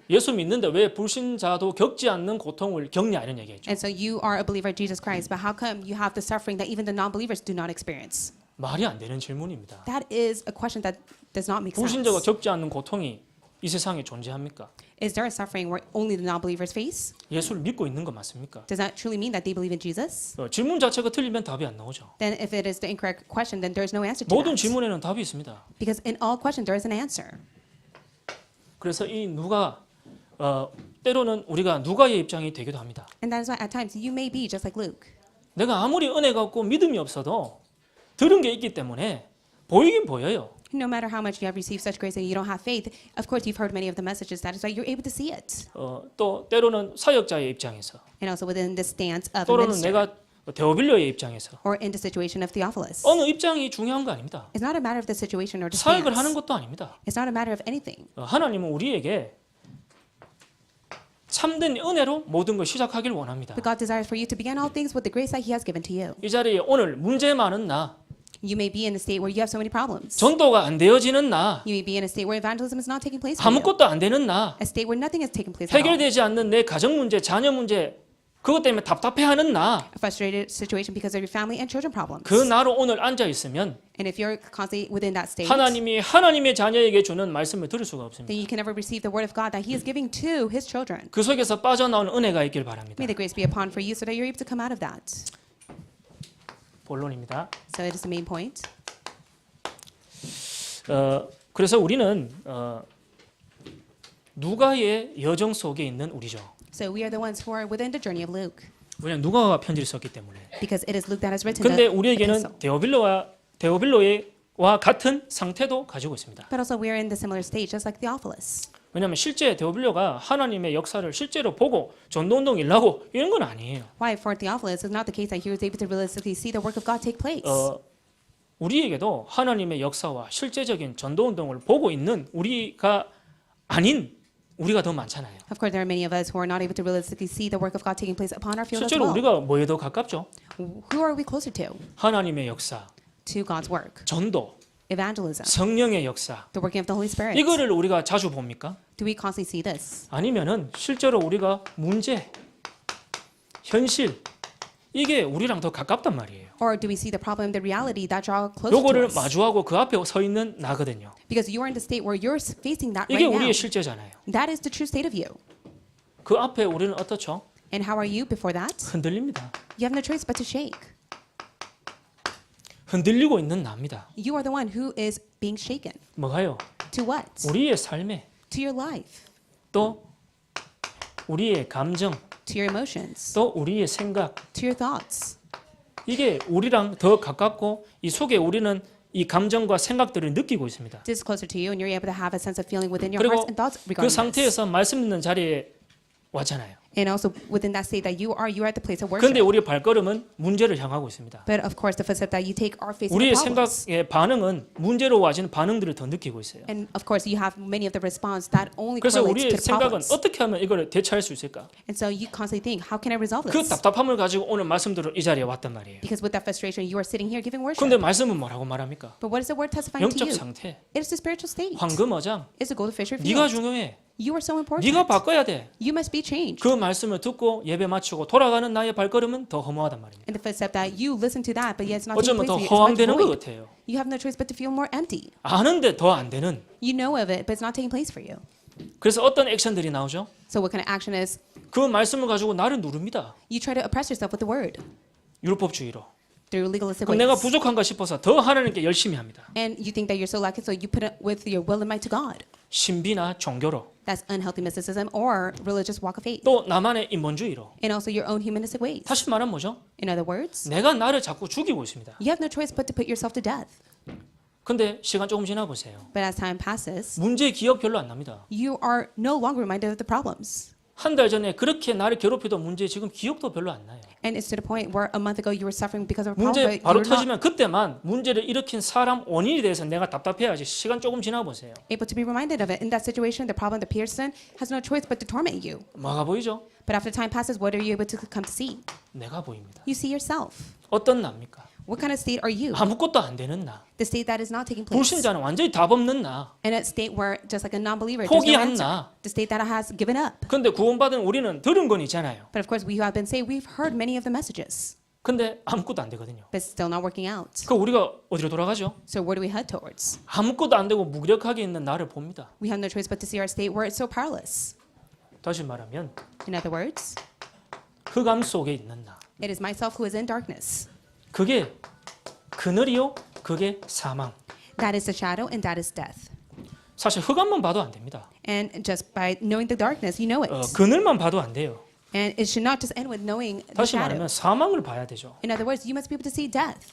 예수 믿는데 왜 불신자도 겪지 않는 고통을 겪냐 이런 얘기했죠. And so you are a believer of Jesus Christ, but how come you have the suffering that even the non-believers do not experience? 말이 안 되는 질문입니다. That is a question that does not make sense. 불신자가 겪지 않는 고통이 이 세상에 존재합니까? Is there a suffering where only the non-believers face? 예수를 믿고 있는 거 맞습니까? Does that truly mean that they believe in Jesus? 질문 자체가 틀리면 답이 안 나오죠. Then if it is the incorrect question, then there's no answer to 모든 that. 질문에는 답이 있습니다. Because in all questions, there is an answer. 그래서 이 때로는 우리가 누가의 입장이 되기도 합니다. And that is why at times you may be just like Luke. 내가 아무리 은혜가 없고 믿음이 없어도 들은 게 있기 때문에 보이긴 보여요. No matter how much you have received such grace and you don't have faith, of course you've heard many of the messages. That is why you're able to see it. 또 때로는 사역자의 입장에서 And also within the stance of a 또는 minister 내가 데오빌로의 입장에서 or in the situation of Theophilus. 어느 입장이 중요한 거 아닙니다. It's not a matter of the situation or the 사역을 stance. 하는 것도 아닙니다. It's not a matter of anything. 하나님은 우리에게 참된 은혜로 모든 걸 시작하길 원합니다. But God desires for you to begin all things with the grace that He has given to you. 이 자리에 오늘 문제 많은 나, You may be in a state where you have so many problems. 전도가 안 되어지는 나, You may be in a state where evangelism is not taking place for you. 아무것도 안 되는 나, A state where nothing is taking place at all. 해결되지 않는 내 가정 문제, 자녀 문제, 그것 때문에 답답해하는 나, a frustrated situation because of your family and children problems. 그 나로 오늘 앉아 있으면 And if you're constantly within that state, 하나님이 하나님의 자녀에게 주는 말씀을 들을 수가 없습니다. then you can never receive the word of God that He is giving to His children. 그 속에서 빠져나오는 은혜가 있길 바랍니다. May the grace be upon for you so that you're able to come out of that. 본론입니다. So it is the main point. 그래서 우리는 누가의 여정 속에 있는 우리죠. So we are the ones who are within the journey of Luke, 왜냐하면 누가가 편지를 썼기 때문에. because it is Luke that has written 근데 the 우리에게는 epistle. 데오빌로와 같은 상태도 가지고 있습니다. But also we are in the similar stage, just like Theophilus. 왜냐하면 실제 데오빌로가 하나님의 역사를 실제로 보고 전도운동 일하고 이런 건 아니에요. Why for Theophilus is not the case that he was able to realistically see the work of God take place. 우리에게도 하나님의 역사와 실제적인 전도운동을 보고 있는 우리가 아닌 우리가 더 많잖아요. Of course, there are many of us who are not able to realistically see the work of God taking place upon our field as 실제로 well. 우리가 뭐에 더 가깝죠? Who are we closer to? 하나님의 역사, To God's work, 전도, evangelism, 성령의 역사. the working of the Holy Spirit. 이거를 우리가 자주 봅니까? Do we constantly see this? 아니면은 실제로 우리가 문제, 현실 이게 우리랑 더 가깝단 말이에요. Or do we see the problem, the reality that draw closer to 요거를 us? 마주하고 그 앞에 서 있는 나거든요. Because you are in the state where you're facing that 이게 right now. 우리의 실제잖아요. That is the true state of you. 그 앞에 우리는 어떻죠? And how are you before that? 흔들립니다. You have no choice but to shake. 흔들리고 있는 나입니다. You are the one who is being shaken. 뭐가요? To what? 우리의 삶에 To your life, 또 우리의 감정, to your emotions, 또 우리의 생각 to your thoughts. 이게 우리랑 더 가깝고 이 속에 우리는 이 감정과 생각들을 느끼고 있습니다. This is closer to you, and you're able to have a sense of feeling within your 그리고 hearts and thoughts 그 regarding this. 상태에서 말씀 듣는 자리에 왔잖아요. And also within that state that you are at the place of 그런데 worship. 우리의 발걸음은 문제를 향하고 있습니다. But of course, the footstep that you take are facing 우리의 the problems. 생각의 반응은 문제로 와진 반응들을 더 느끼고 있어요. And of course, you have many of the response that only 그래서 correlates 우리의 to the 생각은 problems. 어떻게 하면 이걸 대처할 수 있을까? And so you constantly think, how can I resolve 그 this? 답답함을 가지고 오늘 말씀 들을 이 자리에 왔단 말이에요. Because with that frustration, you are sitting here giving worship. 그런데 말씀은 뭐라고 말합니까? But what is the word testifying to 영적 you? 상태, It is the spiritual state. 황금어장. It's the golden fisher 네가 field. 중요해. You are so important. 네가 바꿔야 돼. You must be changed. 그 말씀을 듣고 예배 마치고 돌아가는 나의 발걸음은 더 허무하단 말입니다. And the footstep that you listen to that, but yet it's not 어쩌면 taking 더 place for you. It's much 허황되는 것 void. 같아요. You have no choice but to feel more empty. 아는데 더 안 되는. You know of it, but it's not taking place for you. 그래서 어떤 액션들이 나오죠? So what kind of action is 그 말씀을 가지고 나를 누릅니다. you try to oppress yourself with the word 율법주의로. through legalistic 그럼 내가 ways. 부족한가 싶어서 더 하나님께 열심히 합니다. And you think that you're so lacking, so you put it with your will and might to God. 신비나 종교로. That's unhealthy mysticism or religious walk of faith. 또 나만의 인본주의로. And also your own humanistic ways. 다시 말하면 뭐죠? In other words, 내가 나를 자꾸 죽이고 있습니다. you have no choice but to put yourself to death. 근데 시간 조금 지나 보세요. But as time passes, 문제 기억 별로 안 납니다. you are no longer reminded of the problems. 한 달 전에 그렇게 나를 괴롭히던 문제 지금 기억도 별로 안 나요. And it's to the point where a month ago you were suffering because of a problem, 문제 but 바로 you're not 터지면 그때만 문제를 일으킨 사람 원인에 대해서 내가 답답해야지. 시간 조금 지나 보세요. able to be reminded of it. In that situation, the problem, the person, has no choice but to torment you. 뭐가 보이죠? But after time passes, what are you able to come to see? 내가 보입니다. You see yourself. 어떤 나입니까? What kind of state are you? 아무것도 안 되는 나. The state that is not taking place. 불신자는 완전히 답 없는 나. In a state where, just like a non-believer, there's no 포기한 answer. 나. The state that has given up. 근데 구원받은 우리는 들은 건 있잖아요. But of course, we who have been saved, we've heard many of the messages, 근데 아무것도 안 되거든요. but it's still not working out. 그 우리가 어디로 돌아가죠? So where do we head towards? 아무것도 안 되고 무력하게 있는 나를 봅니다. We have no choice but to see our state where it's so powerless. 다시 말하면 In other words, 흑암 속에 있는 나. it is myself who is in darkness. 그게 그늘이요. 그게 사망. That is the shadow, and that is death. 사실 흑암만 봐도 안 됩니다. And just by knowing the darkness, you know it. 그늘만 봐도 안 돼요. And it should not just end with knowing the 다시 shadow. 말하면 사망을 봐야 되죠. In other words, you must be able to see death.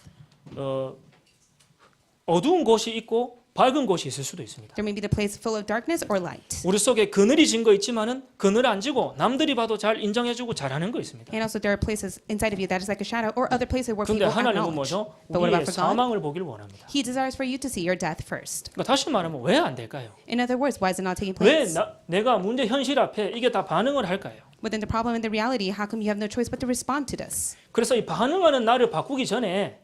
어두운 곳이 있고 밝은 곳이 있을 수도 있습니다. There may be the place full of darkness or light. 우리 속에 그늘이 진 거 있지만은 그늘 안 지고 남들이 봐도 잘 인정해주고 잘하는 거 있습니다. And also there are places inside of you that is like a shadow or other places where 근데 people 하나님은 acknowledge. 뭐죠? But what 우리의 about for God? 사망을 보길 원합니다. He desires for you to see your death first. 그러니까 다시 말하면 왜 안 될까요? In other words, why is it not taking 왜 place? 내가 문제 현실 앞에 이게 다 반응을 할까요? Within the problem and the reality, how come you have no choice but to respond to this? 그래서 이 반응하는 나를 바꾸기 전에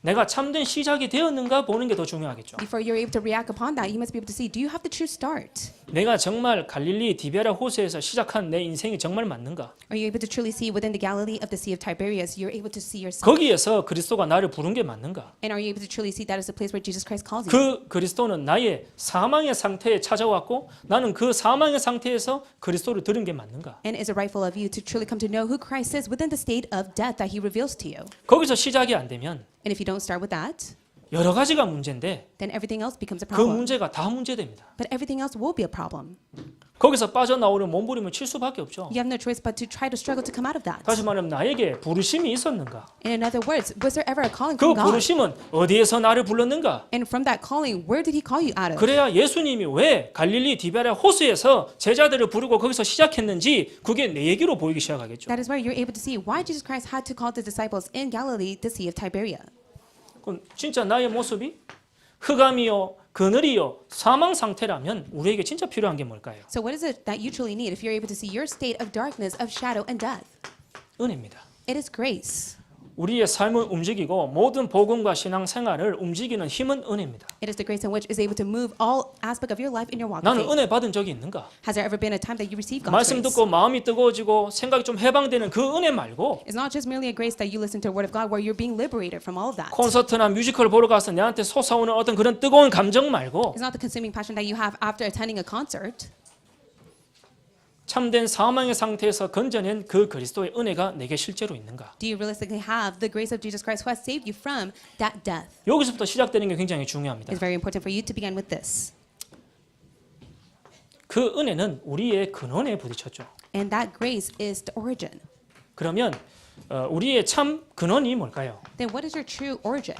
내가 참된 시작이 되었는가 보는 게 더 중요하겠죠. Before you're able to react upon that, you must be able to see, do you have the true start? 내가 정말 갈릴리 디베라 호수에서 시작한 내 인생이 정말 맞는가? Are you able to truly see within the Galilee of the Sea of Tiberias, you're able to see yourself? 거기에서 그리스도가 나를 부른 게 맞는가? And are you able to truly see that is the place where Jesus Christ calls you? 그 그리스도는 나의 사망의 상태에 찾아왔고 나는 그 사망의 상태에서 그리스도를 들은 게 맞는가? And is it rightful of you to truly come to know who Christ is within the state of death that he reveals to you? 거기서 시작이 안 되면 And if you don't start with that, 여러 가지가 문제인데 then everything else becomes a 그 problem. 문제가 다 문제됩니다. But everything else will be a problem. 거기서 빠져나오는 몸부림을 칠 수밖에 없죠. You have no choice but to try to struggle to come out of that. 다시 말하면 나에게 부르심이 있었는가? In other words, was there ever a calling 그 from God? 부르심은 어디에서 나를 불렀는가? And from that calling, where did he call you out of? 그래야 예수님이 왜 갈릴리 디베라 호수에서 제자들을 부르고 거기서 시작했는지 그게 내 얘기로 보이기 시작하겠죠. That is where you're able to see why Jesus Christ had to call the disciples in Galilee the Sea of Tiberias. 그럼 진짜 나의 모습이 흑암이요, 그늘이요, 사망 상태라면 우리에게 진짜 필요한 게 뭘까요? So what is it that you truly need if you're able to see your state of darkness, of shadow, and death? 은혜입니다. It is grace. 우리의 삶을 움직이고 모든 복음과 신앙 생활을 움직이는 힘은 은혜입니다. It is the grace in which is able to move all aspect of your life in your walk of 나는 faith. 은혜 받은 적이 있는가? Has there ever been a time that you received God's 말씀 grace? 듣고 마음이 뜨거워지고 생각이 좀 해방되는 그 은혜 말고 It's not just merely a grace that you listen to the word of God where you're being liberated from all of that. 콘서트나 뮤지컬 보러 가서 내한테 솟아오는 어떤 그런 뜨거운 감정 말고 It's not the consuming passion that you have after attending a concert. 참된 사망의 상태에서 건져낸 그 그리스도의 은혜가 내게 실제로 있는가? Do you realistically have the grace of Jesus Christ who has saved you from that death? 여기서부터 시작되는 게 굉장히 중요합니다. It's very important for you to begin with this. 그 은혜는 우리의 근원에 부딪혔죠. And that grace is the origin. 그러면 우리의 참 근원이 뭘까요? Then what is your true origin?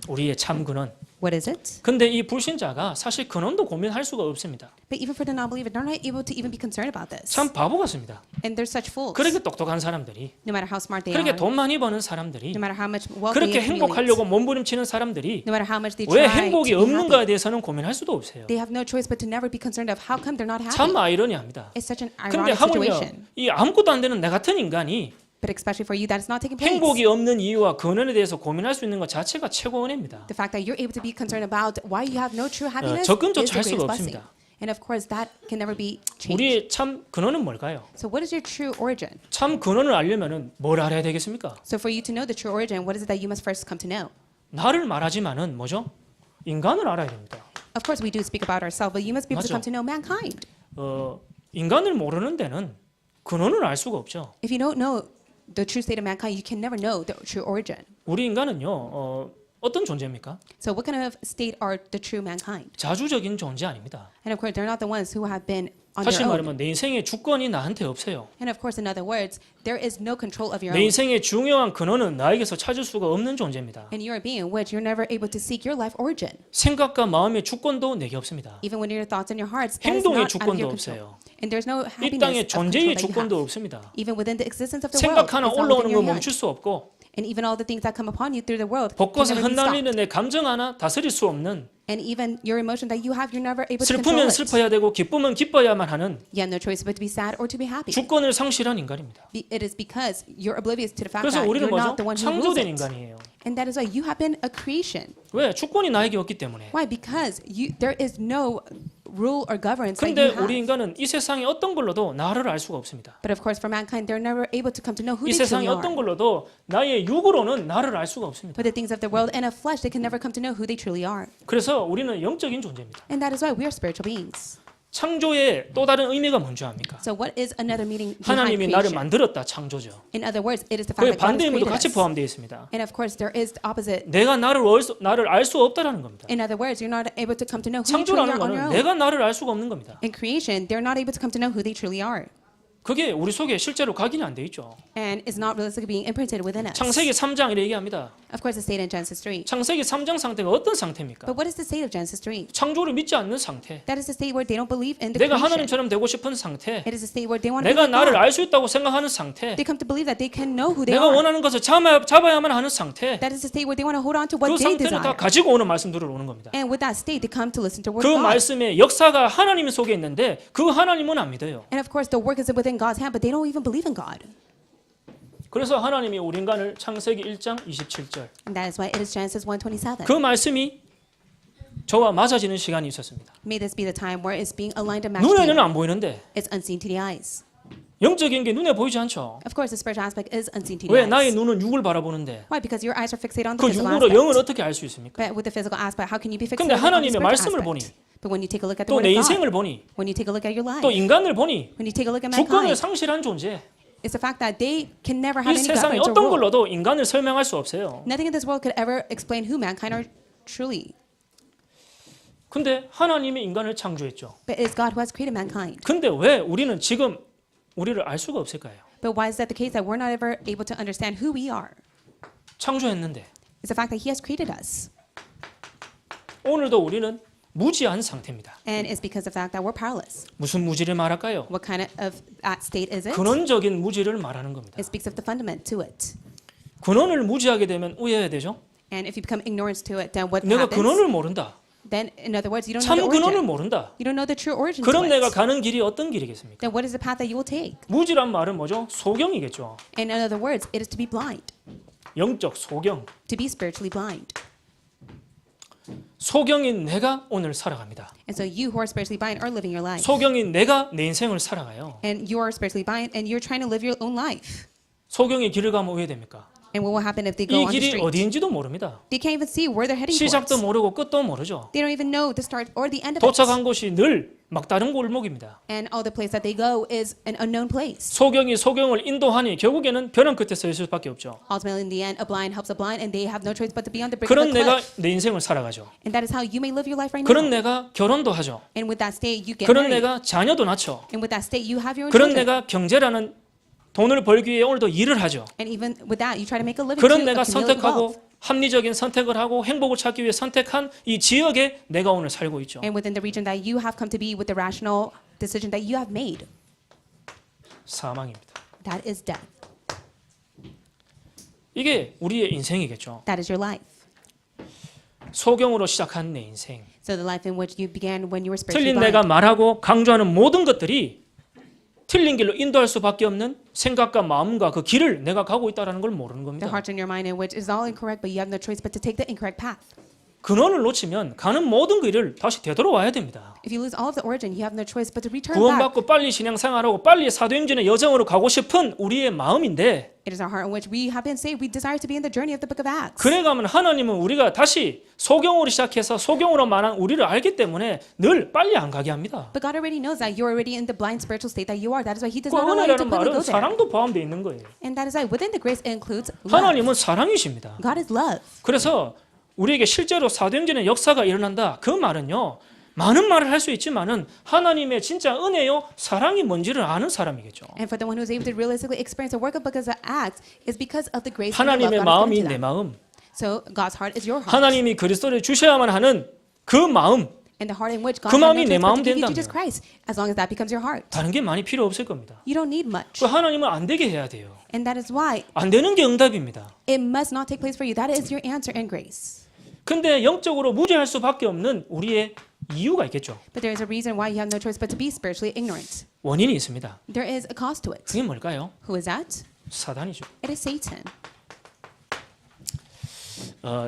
우리의 참 근원. What is it? 근데 이 불신자가 사실 근원도 고민할 수가 없습니다. But even for the non-believer, they're not able to even be concerned about this. 참 바보 같습니다. And they're such fools. 그렇게 똑똑한 사람들이, No matter how smart they 그렇게 are, 돈 많이 버는 사람들이, no matter how much wealth they 그렇게 accumulate, 행복하려고 몸부림치는 사람들이 no matter how much they 왜 try 행복이 to be 없는가에 happy, 대해서는 고민할 수도 없어요. they have no choice but to never be concerned of how come they're not happy. 참 아이러니합니다. It's such an 근데 ironic 하물며 situation. 이 아무것도 안 되는 나 같은 인간이 But especially for you, that is not taking place. 행복이 없는 이유와 근원에 대해서 고민할 수 있는 것 자체가 최고 은혜입니다. The fact that you're able to be concerned about why you have no true happiness 접근조차 is the 할 수가 greatest blessing. 없습니다. And of course, that can never be changed. 우리의 참 근원은 뭘까요? So what is your true origin? 참 근원을 알려면은 뭘 알아야 되겠습니까? So for you to know the true origin, what is it that you must first come to know? 나를 말하지만은 뭐죠? 인간을 알아야 됩니다. Of course, we do speak about ourselves, but you must be able to 맞죠. come to know mankind. 인간을 모르는 데는 근원을 알 수가 없죠. If you don't know the true state of mankind, you can never know the true origin. 우리 인간은요 어떤 존재입니까? So what kind of state are the true mankind? 자주적인 존재 아닙니다. And of course, they're not the ones who have been on 다시 their own. 말하면 내 인생의 주권이 나한테 없어요. And of course, in other words, there is no control of your 내 own. 인생의 중요한 근원은 나에게서 찾을 수가 없는 존재입니다. And you are a being in which you're never able to seek your life origin. 생각과 마음의 주권도 내게 없습니다. Even when your thoughts and your hearts, that is 행동의 not out of 주권도 your control. 없어요. And there's no 이 땅의 happiness of 존재의 control that you 주권도 have. 없습니다. Even within the existence of the world, 생각 하나 it's not 올라오는 within 거 your hand. 멈출 수 없고 And even all the things that come upon you through the world can 벚꽃에 never be stopped. 흩날리는 내 감정 하나 다스릴 수 없는 And even your emotion that you have, you're never able to control 슬프면 it. 슬퍼야 되고 기쁘면 기뻐야만 하는 You have no choice but to be sad or to be happy. 주권을 상실한 인간입니다. It is because you're oblivious to the fact 그래서 that 우리는 you're 뭐죠? not the one who rules 창조된 it. 인간이에요. And that is why you have been a creation. 왜? 주권이 나에게 없기 때문에. Why? Because there is no rule or governance that 근데 you 우리 have. 인간은 이 세상의 어떤 걸로도 나를 알 수가 없습니다. But of course, for mankind, they're never able to come to know who 이 they 세상의 truly 어떤 are. 걸로도 나의 육으로는 나를 알 수가 없습니다. For the things of the world and of flesh, they can never come to know who they truly are. 그래서 우리는 영적인 존재입니다. And that is why we are spiritual beings. 창조의 또 다른 의미가 뭔지 압니까? So what is another meaning behind 하나님이 나를 creation? 만들었다 창조죠. In other words, it is the fact 거기에 that God 반대 has 의미도 created 같이 us. 포함되어 있습니다. And of course, there is the opposite. 내가 나를 알 수 없다라는 겁니다. In other words, you're not able to come to know who you truly 창조라는 are on 거는 your own. 내가 나를 알 수가 없는 겁니다. In creation, they're not able to come to know who they truly are. 그게 우리 속에 실제로 각인이 안 돼 있죠. And is not realistically being imprinted within us. 창세기 3장 이렇게 얘기합니다. Of course, the state in Genesis 3. 창세기 3장 상태가 어떤 상태입니까? But what is the state of Genesis 3? 창조를 믿지 않는 상태. That is the state where they don't believe in the 내가 creation. 하나님처럼 되고 싶은 상태. It is the state where they want to be 내가 like 나를 God. 알 수 있다고 생각하는 상태. They come to believe that they can know who they 내가 are. 원하는 것을 잡아야만 하는 상태. That is the state where they want to hold on to 그 what they 상태를 다 desire. 가지고 오는 말씀들을 오는 겁니다. And with that state, they come to listen to the word 그 of God. 말씀의 역사가 하나님 속에 있는데 그 하나님은 안 믿어요. And of course, the work is within God's hand, but they don't even believe in God. 그래서 하나님이 우리 인간을 창세기 1장 27절 And that is why it is Genesis 1:27. 그 말씀이 저와 맞아지는 시간이 있었습니다. May this be the time where it's being aligned and matched to 눈에는 you. 안 보이는데 It's unseen to the eyes. 영적인 게 눈에 보이지 않죠. Of course, the spiritual aspect is unseen to the 왜 eyes. 나의 눈은 육을 바라보는데 Why? Because your eyes are fixated on the 그 physical 육으로 영을 aspect. 어떻게 알 수 있습니까? But with the physical aspect, how can you be fixated 근데 on the 하나님의 spiritual 말씀을 보니 aspect? But when you take a look at the 또 Word 내 of 인생을 God, 보니 when you take a look at your life, 또 인간을 보니 when you take a look at 주권을 mankind, 상실한 존재. it's the fact that they can never 이 have any 세상에 government or 어떤 rule. 걸로도 인간을 설명할 수 없어요. Nothing in this world could ever explain who mankind are truly. 근데 하나님이 인간을 창조했죠. But it is God who has created mankind. 근데 왜 우리는 지금 우리를 알 수가 없을까요? But why is that the case that we're not ever able to understand who we are? 창조했는데 It's the fact that He has created us. 오늘도 우리는 무지한 상태입니다. And it's because of the fact that we're powerless. 무슨 무지를 말할까요? What kind of that state is it? 근원적인 무지를 말하는 겁니다. It speaks of the fundament to it. 근원을 무지하게 되면 우해야 되죠. And if you become ignorant to it, then what 내가 happens? 근원을 모른다. Then, in other words, you don't know 참 the 근원을 origin. 모른다. You don't know the true origin to 그럼 내가 it. 가는 길이 어떤 길이겠습니까? Then what is the path that you will take? 무지란 말은 뭐죠? 소경이겠죠. And in other words, it is to be blind, 영적 소경. to be spiritually blind. 소경인 내가 오늘 살아갑니다. And so you who are spiritually blind are living your life. 소경인 내가 내 인생을 살아가요. And you are spiritually blind and you're trying to live your own life. 소경이 길을 가면 왜 됩니까? And what will happen if they 이 go on the 길이 street? 어디인지도 모릅니다. They can't even see where they're heading 시작도 towards. 모르고 끝도 모르죠. They don't even know the start or the end of it. 도착한 곳이 늘 막다른 골목입니다. And all the place that they go is an unknown place. 소경이 소경을 인도하니 결국에는 벼랑 끝에 서 있을 수밖에 없죠. Ultimately, in the end, a blind helps a blind, and they have no choice but to be on the brink of 그런 the 내가 cliff. 내 인생을 살아가죠. And that is how you may live your life right 그런 now. 내가 결혼도 하죠. And with that state, you get 그런 married. 내가 자녀도 낳죠. And with that state, you have your own 그런 children. 내가 경제라는 돈을 벌기 위해 오늘도 일을 하죠. And even with that, you try to make a living 그런 to 내가 accumulate wealth. 선택하고 합리적인 선택을 하고 행복을 찾기 위해 선택한 이 지역에 내가 오늘 살고 있죠. And within the region that you have come to be with the rational decision that you have made, 사망입니다. that is death. 이게 우리의 인생이겠죠. That is your life. 소경으로 시작한 내 인생. So the life in which you began when you were spiritually 틀린 blind. 내가 말하고 강조하는 모든 것들이 틀린 길로 인도할 수밖에 없는 생각과 마음과 그 길을 내가 가고 있다는 걸 모르는 The 겁니다. heart in your mind in which is all incorrect, but you have no choice but to take the incorrect path. 근원을 놓치면 가는 모든 길을 다시 되돌아와야 됩니다. If you lose all of the origin, you have no choice but to return back. 구원받고 빨리 신앙생활하고 빨리 사도행전의 여정으로 가고 싶은 우리의 마음인데 It is our heart in which we have been saved. We desire to be in the journey of the book of Acts. 그래가면 하나님은 우리가 다시 소경으로 시작해서 소경으로 만한 우리를 알기 때문에 늘 빨리 안 가게 합니다. But God already knows that you're already in the blind spiritual state that you are. That is why He does 그 not allow you to 은혜라는 quickly 말은 go there. 사랑도 포함되어 있는 거예요. And that is why within the grace it includes love. 하나님은 사랑이십니다. God is love. 그래서 우리에게 실제로 사도행전의 역사가 일어난다. 그 말은요. 많은 말을 할 수 있지만은 하나님의 진짜 은혜요 사랑이 뭔지를 아는 사람이겠죠. And for the one who is able to realistically experience the work of book of Acts is because of the grace and the 하나님의 love God has 마음이 given to 내 them. 마음. So God's heart is your heart. 하나님이 그리스도를 주셔야만 하는 그 마음. And the heart in which God 그 has no 마음이 내 choice but 마음 to give you 된다면. Jesus Christ. As long as that becomes your heart. 다른 게 많이 필요 없을 겁니다. You don't need much. 그 하나님은 안 되게 해야 돼요. And that is why 안 되는 게 응답입니다. it must not take place for you. That is your answer and grace. 근데 영적으로 무죄할 수밖에 없는 우리의 이유가 있겠죠. But there is a reason why you have no choice but to be spiritually ignorant. 원인이 있습니다. There is a cause to it. 그게 뭘까요? Who is that? 사단이죠. It is Satan.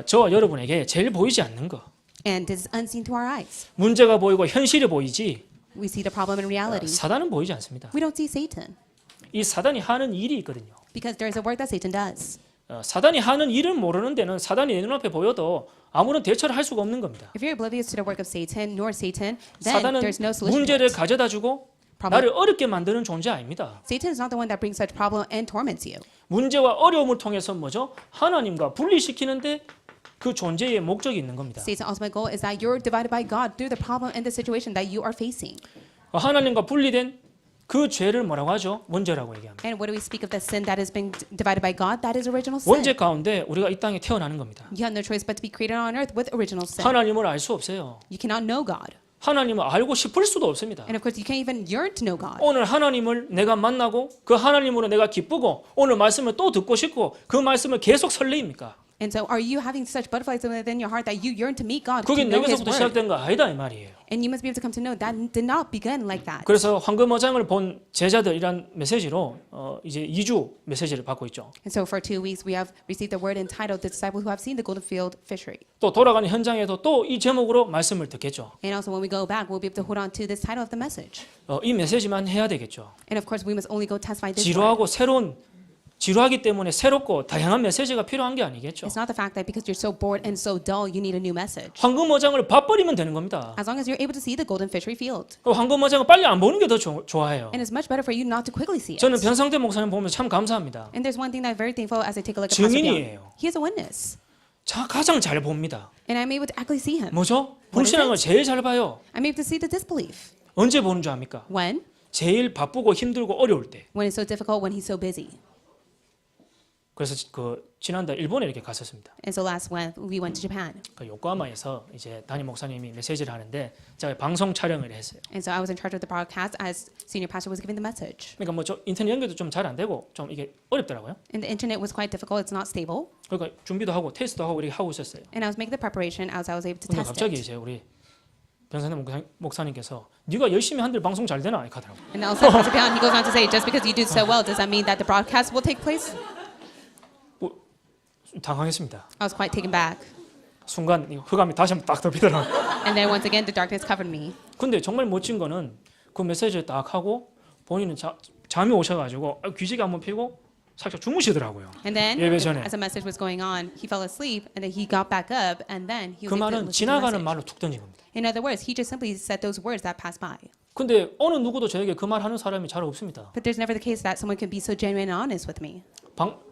저와 여러분에게 제일 보이지 않는 거. And this is unseen to our eyes. 문제가 보이고 현실이 보이지 We see the problem in reality. 사단은 보이지 않습니다. We don't see Satan. 이 사단이 하는 일이 있거든요. Because there is a work that Satan does. 사단이 하는 일을 모르는 데는 사단이 내 눈앞에 보여도 아무런 대처를 할 수가 없는 겁니다. If you're oblivious to the work of Satan, nor Satan, then 사단은 there's no solution. to 문제를 it. 가져다 주고 Problem. 나를 어렵게 만드는 존재 아닙니다. Satan is not the one that brings such problem and torments you. 문제와 어려움을 통해서 뭐죠? 하나님과 분리시키는데 그 존재의 목적이 있는 겁니다. Satan's ultimate goal is that you're divided by God through the problem and the situation that you are facing. 하나님과 분리된 그 죄를 뭐라고 하죠? 원죄라고 얘기합니다. And what do we speak of the sin that has been divided by God? That is original 원죄 sin. 가운데 우리가 이 땅에 태어나는 겁니다. You have no choice but to be created on earth with original sin. 하나님을 알 수 없어요. You cannot know God. 하나님을 알고 싶을 수도 없습니다. And of course, you can't even yearn to know God. 오늘 하나님을 내가 만나고 그 하나님으로 내가 기쁘고 오늘 말씀을 또 듣고 싶고 그 말씀을 계속 설레입니까? And so are you having such butterflies within your heart that you yearn to meet God, to 그게 know His 내게서부터 word? 시작된 거 아니다 이 말이에요. And you must be able to come to know that did not begin like that. 그래서 황금어장을 본 제자들이란 메시지로 이제 2주 메시지를 받고 있죠. And so for 2 weeks, we have received the word entitled "The Disciple Who Have Seen the Golden Field Fishery." 또 돌아가는 현장에도 또 이 제목으로 말씀을 듣겠죠. And also when we go back, we'll be able to hold on to this title of the message. 이 메시지만 해야 되겠죠. And of course, we must only go testify this word. 지루하고 지루하기 때문에 새롭고 다양한 메시지가 필요한 게 아니겠죠. It's not the fact that because you're so bored and so dull, you need a new message. 황금어장을 봐버리면 되는 겁니다. As long as you're able to see the golden fishery field. 황금어장을 빨리 안 보는 게 더 좋아해요. And it's much better for you not to quickly see it. 저는 변상태 목사님 보면 참 감사합니다. And there's one thing that I'm very thankful as I take a look at Pastor Bill. 증인이에요. He is a witness. 가장 잘 봅니다. And I'm able to accurately see him. 뭐죠? What is 불신앙을 it? 제일 잘 봐요. I'm able to see the disbelief. 언제 보는 줄 압니까? When? 제일 바쁘고 힘들고 어려울 때. When it's so difficult, when he's so busy. 그래서 지난달 일본에 이렇게 갔었습니다. And so last month, we went to Japan. 요코하마에서 이제 담임 목사님이 메시지를 하는데 제가 방송 촬영을 했어요. And so I was in charge of the broadcast as senior pastor was giving the message. 그러니까 저 인터넷 연결도 좀 잘 안 되고 좀 이게 어렵더라고요. And the internet was quite difficult. It's not stable. 그러니까 준비도 하고 테스트도 하고 이렇게 하고 있었어요. And I was making the preparation as I was able to 근데 test 갑자기 it. 이제 우리 변상태 목사님께서 네가 열심히 한들 방송 잘 되나 이렇게 하더라고요. And also Pastor Bill, he goes on to say, just because you do so well, does that mean that the broadcast will take place? 당황했습니다. I was quite taken back. 순간 흑암이 다시 한번 딱 덮이더라고요. And then once again, the darkness covered me. 근데 정말 멋진 거는 그 메시지를 딱 하고 본인은 잠이 오셔가지고 귀지가 한번 피고 살짝 주무시더라고요. And then, 예배 전에. as the message was going on, he fell asleep, and then he got back up, and then he 그 was able to 말은 listen to the 지나가는 message. 말로 툭 던진 겁니다. In other words, he just simply said those words that passed by. 근데 어느 누구도 저에게 그 말 하는 사람이 잘 없습니다. But there's never the case that someone can be so genuine and honest with me.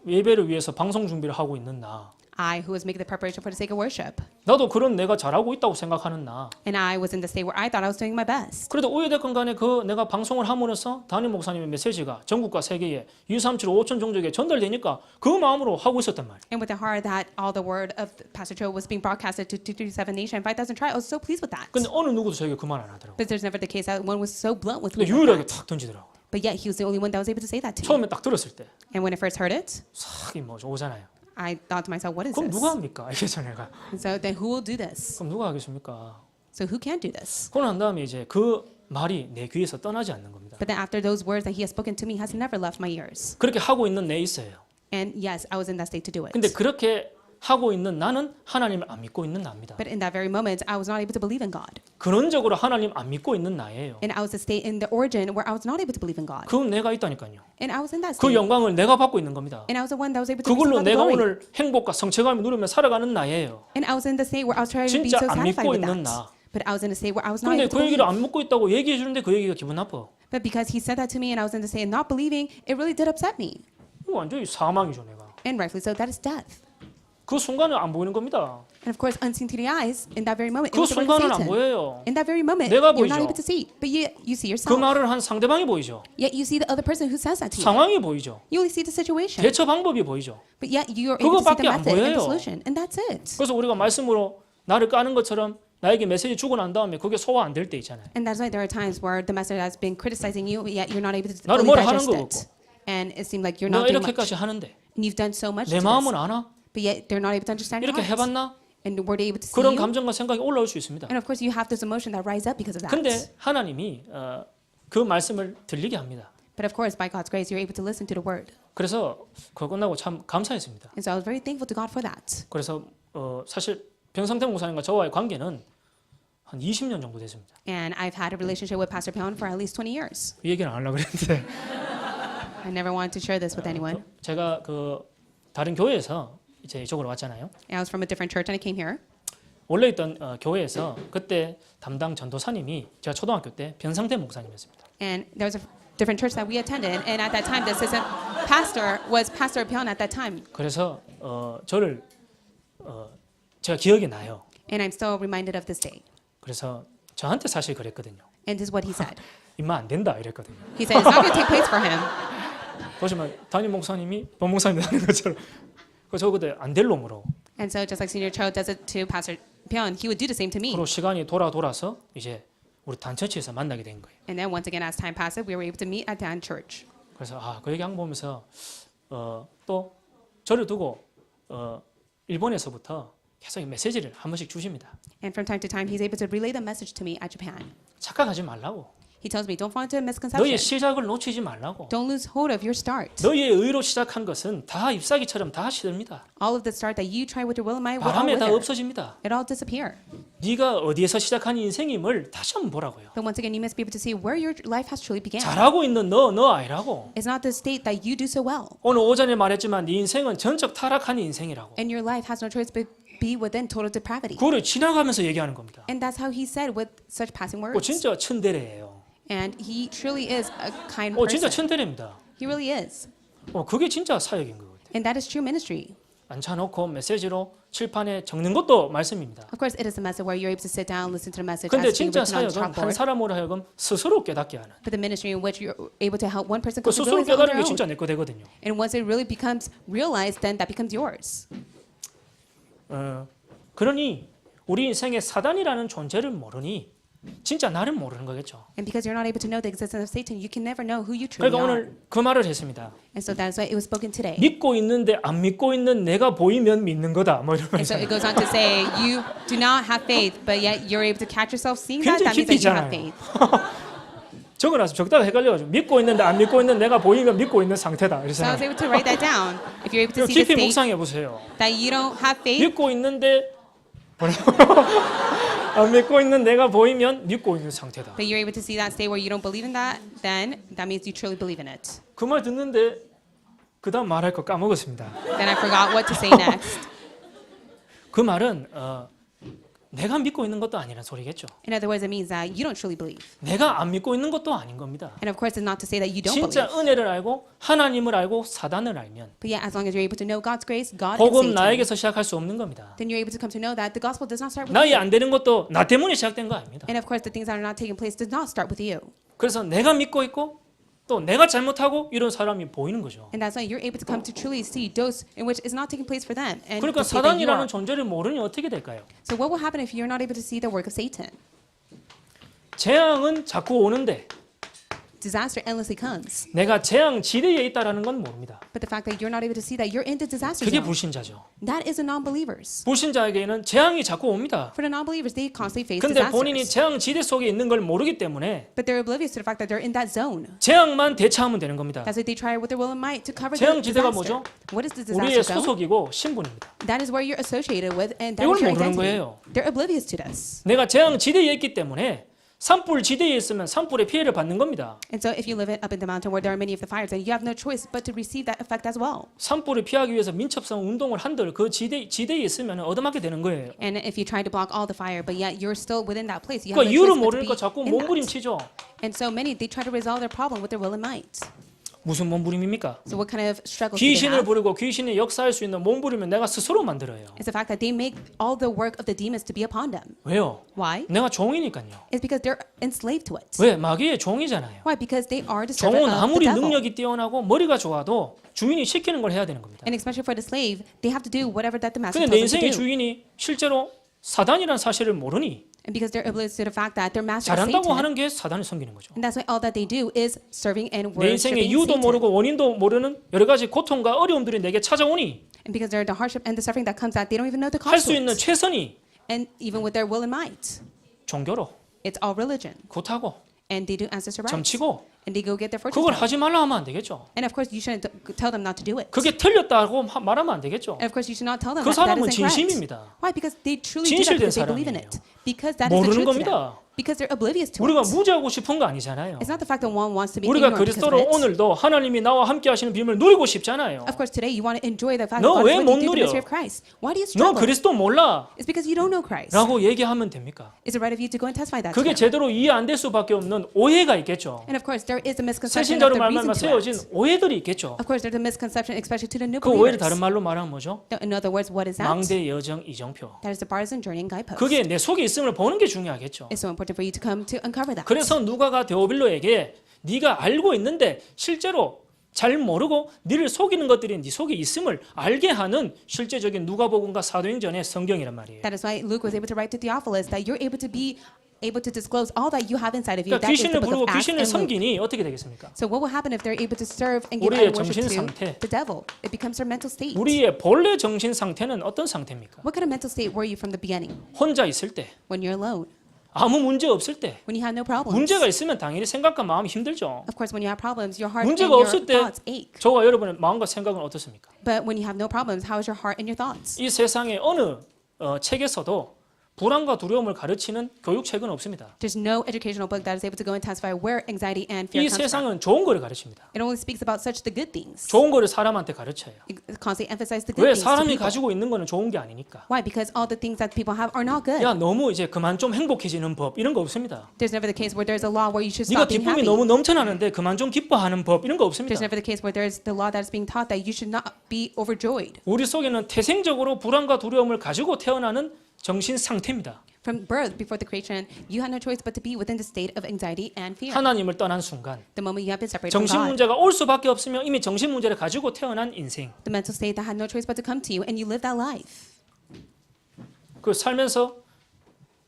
예배를 위해서 방송 준비를 하고 있는 나, I, who was making the preparation for the sake of worship, 나도 그런 내가 잘하고 있다고 생각하는 나. and I was in the state where I thought I was doing my best. 그래도 어찌됐건 간에 내가 방송을 함으로써 담임 목사님의 메시지가 전국과 세계에 237 5천 종족에 전달되니까 그 마음으로 하고 있었단 말이에요. And with the heart that all the word of Pastor Joe was being broadcasted to 237 nation, 5,000 tribe, I was so pleased with that. 근데 어느 누구도 저에게 그 말 안 하더라고요. But there's never the case that one was so blunt with 근데 me. 유일하게 탁 던지더라고요. But yet he was the only one that was able to say that to me. 처음에 딱 들었을 때 And when I first heard it, 싹이 뭐죠 오잖아요. I thought to myself, what is 그럼 this? 누가 합니까? 이래서 내가 And so then who will do this? 그럼 누가 하겠습니까? So who can do this? 그러고 난 다음에 이제 그 말이 내 귀에서 떠나지 않는 겁니다. But then after those words that he has spoken to me has never left my ears. 그렇게 하고 있는 내 있어요. And yes, I was in that state to do it. 근데 그렇게 하고 있는 나는 하나님을 안 믿고 있는 나입니다. But in that very moment, I was not able to believe in God. 근원적으로 하나님 안 믿고 있는 나예요. And I was a state in the origin where I was not able to believe in God. 그 내가 있다니까요. And I was in that 그 state. 영광을 내가 받고 있는 겁니다. And I was the one that was able to receive 그걸로 all the 내가 glory. 오늘 행복과 성취감을 누리며 살아가는 나예요. And I was in the state where I was trying to be 진짜 so 안 믿고 satisfied with 있는 나. that. But I was in a state where I was not 근데 able to 그 얘기를 believe. 안 믿고 있다고 얘기해 주는데 그 얘기가 기분 나빠. But because he said that to me and I was in the state of not believing, it really did upset me. 이거 완전히 사망이죠 내가. And rightfully so, that is death. 그 순간은 안 보이는 겁니다. And of course, unseen to the eyes, in that very moment, it 그 was the work of 순간은 안 Satan. 보여요. In that very moment, 내가 you're not 보이죠. able to see. But yet, you see 그 yourself. 말을 한 상대방이 보이죠. Yet you see the other person who says that to you. 상황이 보이죠. You only see the situation. 대처 방법이 보이죠. But yet you are able to see 그거밖에 the 안 method and the 보여요. solution. And that's it. 그래서 우리가 말씀으로 나를 까는 것처럼 나에게 메시지 주고 난 다음에 그게 소화 안 될 때 있잖아요. And that's why there are times where the message has been criticizing you, yet you're not able to 나는 fully 뭐라 하는 digest 거 it. And it seems like you're 내가 not doing much. 이렇게까지 하는데 And you've done so much 내 to this. 마음은 아나? But yet they're not able to understand your 이렇게 heart. 해봤나? And were they able to see 그런 you? 감정과 생각이 올라올 수 있습니다. And of course you have this emotion that rise up because of that. 근데 하나님이 그 말씀을 들리게 합니다. But of course, by God's grace, you're able to listen to the word. 그래서 그거 끝나고 참 감사했습니다. And so I was very thankful to God for that. 그래서 사실 변상태 목사님과 저와의 관계는 한 20년 정도 됐습니다. And I've had a relationship with Pastor Pyeon for at least 20 years. 이 얘기는 안 하려고 그랬는데 I never wanted to share this with anyone. 제가 그 다른 교회에서 이제 이쪽으로 왔잖아요. I was from a different church and I came here. 원래 있던 교회에서 그때 담당 전도사님이 제가 초등학교 때 변상태 목사님이었습니다. And there was a different church that we attended. And at that time, the assistant pastor was Pastor Pyeon at that time. 그래서 저를 제가 기억이 나요. And I'm still reminded of this day. 그래서 저한테 사실 그랬거든요. And this is what he said. 임마 안 된다 이랬거든요. He said, it's not going to take place for him. 보시면 담임 목사님이 본 목사님 하는 것처럼 저 그때 안 될 놈으로 And so just like Senior Cho does it to Pastor Pyeon, he would do the same to me. 그리고 시간이 돌아서 이제 우리 단처치에서 만나게 된 거예요. And then once again, as time passed, we were able to meet at Dan Church. 그래서 그 얘기 한 번 보면서 또 저를 두고 일본에서부터 계속 메시지를 한 번씩 주십니다. And from time to time, he's able to relay the message to me at Japan. 착각하지 말라고. He tells me, don't fall into a 너의 misconception. 시작을 놓치지 말라고. Don't lose hold of your start. 너의 의로 시작한 것은 다 잎사귀처럼 다 시들입니다. All of the start that you try with your will and might will all 바람에 다 wither. 없어집니다. It all disappear. 네가 어디에서 시작한 인생임을 다시 한번 보라고요. But once again, you must be able to see where your life has truly began. 잘하고 있는 너 아니라고. It's not the state that you do so well. 오늘 오전에 말했지만 네 인생은 전적 타락한 인생이라고. And your life has no choice but be within total depravity. 그거를 지나가면서 얘기하는 겁니다. And that's how he said with such passing 오, words. 진짜 천대래예요. And he truly is a kind 오, 진짜 person. 천대래입니다. He really is. 그게 진짜 사역인 것 같아요. And that is true ministry. 앉혀놓고 메시지로 칠판에 적는 것도 말씀입니다. Of course, it is a message where you're able to sit down, listen to the message 근데 as being 진짜 written on 사역은 한 chalkboard. 사람으로 하여금 스스로 깨닫게 하는. But the ministry in which you're able to help one person 그 come to 스스로 realize it on 깨달은 게 their own. 진짜 내 거 되거든요. And once it really becomes realized, then that becomes yours. 그러니 우리 인생에 사단이라는 존재를 모르니 진짜 나를 모르는 거겠죠. And because you're not able to know the existence of Satan, you can never know who you truly 그러니까 are. 오늘 그 말을 했습니다. And so that's why it was spoken today. 믿고 있는데 안 믿고 있는 내가 보이면 믿는 거다. 뭐 And so 이러면서 it goes on to say, you do not have faith, but yet you're able to catch yourself seeing that. That 굉장히 means that you have 깊이잖아요. faith. 적어놔서 적다가 헷갈려가지고 믿고 있는데 안 믿고 있는 내가 보이면 믿고 있는 상태다. So I was 그래서 able to write that down. If you're able to see the 깊이 state 묵상해 보세요. that you don't have faith, 믿고 있는데 안 믿고 있는 내가 보이면 믿고 있는 상태다. but you're able to see that state where you don't believe in that, then that means you truly believe in it. 그 말 듣는데 그 다음 말할 거 까먹었습니다. Then I forgot what to say next. 그 말은 내가 믿고 있는 것도 아니란 소리겠죠. In other words, it means that you don't truly believe. 내가 안 믿고 있는 것도 아닌 겁니다. And of course, it's not to say that you don't 진짜 believe. 은혜를 알고 하나님을 알고 사단을 알면 But yeah, as long as you're able to know God's grace, God and 복음 Satan, 나에게서 시작할 수 없는 겁니다. then you're able to come to know that the gospel does not start with 나이 you. 안 되는 것도 나 때문에 시작된 거 아닙니다. And of course, the things that are not taking place does not start with you. 그래서 내가 믿고 있고 또 내가 잘못하고 이런 사람이 보이는 거죠. And that's why you're able to come to truly see those in which is not taking place for them. And 그러니까 to say that you 사단이라는 are. 존재를 모르니 어떻게 될까요? So what will happen if you're not able to see the work of Satan? 재앙은 자꾸 오는데 Disaster endlessly comes. 내가 재앙 지대에 있다라는 건 모릅니다. But the fact that you're not able to see that you're in the disaster 그게 zone, 불신자죠. that is the non-believers. 불신자에게는 재앙이 자꾸 옵니다. For the non-believers, they constantly face 근데 본인이 disasters. 재앙 지대 속에 있는 걸 모르기 때문에 But they're oblivious to the fact that they're in that zone. 재앙만 대처하면 되는 겁니다. That's why they try with their will and might to cover the 재앙 지대가 disaster. 뭐죠? What is the 우리의 disaster zone? 소속이고 신분입니다. That is where you're associated with, and that 이걸 is your 모르는 identity. 거예요. They're oblivious to this. 내가 재앙 지대에 있기 때문에 산불 지대에 있으면 산불의 피해를 받는 겁니다. And so if you live up in the mountain where there are many of the fires, then you have no choice but to receive that effect as well. 산불을 피하기 위해서 민첩성 운동을 한들 그 지대에 있으면 얻어맞게 되는 거예요. And if you try to block all the fire, but yet you're still within that place, you 그 have no 이유를 choice but to 모르니까 be 자꾸 in 몸부림치죠. that. And so many, they try to resolve their problem with their will and might. 무슨 몸부림입니까? So what kind of struggles do they 귀신을 have? 부르고 귀신이 역사할 수 있는 몸부림은 내가 스스로 만들어요. It's the fact that they make all the work of the demons to be upon them. 왜요? Why? 내가 종이니까요. It's because they're enslaved to it. 왜? 마귀의 종이잖아요. Why? Because they are the servant 종은 of the 아무리 devil. 능력이 뛰어나고 머리가 좋아도 주인이 시키는 걸 해야 되는 겁니다. And especially for the slave, they have to do whatever that the master 근데 내 tells them 인생의 to do. 주인이 실제로 사단이라는 사실을 모르니 And because they're oblivious to the fact that their master is 잘한다고 Satan, 하는 게 사단을 섬기는 거죠. and that's why all that they do is serving and 내 인생의 worshiping 이유도 Satan. 모르고 원인도 모르는 여러 가지 고통과 어려움들이 내게 찾아오니 And because they're the hardship and the suffering that comes out, they don't even know the 할 수 있는 consequence. 최선이 And even with their will and might, 종교로 it's all religion. 굿하고 And they do ancestor rites. 점치고 And they go get their fortune 그걸 telling. 하지 말라 하면 안 되겠죠. And of course, you shouldn't tell them not to do it. 그게 틀렸다고 말하면 안 되겠죠. And of course, you should not tell them 그 that that 사람은 is incorrect. 진심입니다. Why? Because they truly do that 진실된 because they believe in 사람이에요. it. Because that is the 모르는 truth to them. 겁니다. Because they're oblivious to 우리가 it. 무지하고 싶은 거 아니잖아요. It's not the fact that one wants to be 우리가 ignorant because 그리스도로 of it. 오늘도 하나님이 나와 함께 하시는 비밀을 누리고 싶잖아요. Of course, today you want to enjoy the fact 너 that God 왜 is 못 with you through the 누려? mystery of Christ. Why do you 너 struggle? 그리스도 몰라 It's because you don't know Christ. 라고 얘기하면 됩니까? It's a right of you to go and testify that to 그게 him. 제대로 이해 안 될 수밖에 없는 오해가 있겠죠. And of course, there is a misconception of 새신자로 the reason 말미암아 to 세워진 it. 오해들이 있겠죠. Of course, there's a misconception, especially to the new 그 오해를 believers. 다른 말로 말하면 뭐죠? In other words, what is that? 망대 여정 이정표. That is the partisan journey and guidepost. 그게 내 속에 있음을 보는 게 중요하겠죠. It's so important for you to come to uncover that. 그래서 누가가 데오빌로에게 네가 알고 있는데 실제로 잘 모르고 니를 속이는 것들이 네 속에 있음을 알게 하는 실제적인 누가복음과 사도행전의 성경이란 말이에요. That is why Luke was able to write to Theophilus that you're able to be able to disclose all that you have inside of you. 그러니까 That is the 귀신을 book 부르고 of Acts 귀신을 and Luke. 섬기니 어떻게 되겠습니까? So what will happen if they're able to serve and give 우리의 idol worship 정신 to 상태. the devil? It becomes their mental state. 우리의 본래 정신 상태는 어떤 상태입니까? What kind of mental state were you from the beginning? 혼자 있을 때, When you're alone, 아무 문제 없을 때, when you have no problems. 문제가 있으면 당연히 생각과 마음이 힘들죠. Of course, when you have problems, your heart and 문제가 your 없을 때 thoughts ache. 저와 여러분의 마음과 생각은 어떻습니까? But when you have no problems, how is your heart and your thoughts? 이 세상의 어느 책에서도 불안과 두려움을 가르치는 교육책은 없습니다. There's no educational book that is able to go and testify where anxiety and 이 fear comes from. 세상은 좋은 거를 가르칩니다. It only speaks about such the good things. 좋은 거를 사람한테 가르쳐요. It constantly emphasizes the good 왜 things to 사람이 people. 가지고 있는 거는 좋은 게 아니니까. Why? Because all the things that people have are not good. 야 너무 이제 그만 좀 행복해지는 법 이런 거 없습니다. There's never the case where there's a law where you should 네가 stop being 기쁨이 happy. 너무 넘쳐나는데 그만 좀 기뻐하는 법 이런 거 없습니다. There's never the case where there's the law that is being taught that you should not be overjoyed. 우리 속에는 태생적으로 불안과 두려움을 가지고 태어나는 정신 상태입니다. From birth, before the creation, you had no choice but to be within the state of anxiety and fear. 하나님을 떠난 순간 The moment you have been separated from 정신 God, 문제가 올 수밖에 없으며 이미 정신 문제를 가지고 태어난 인생. the mental state that had no choice but to come to you, and you live that life. 그 살면서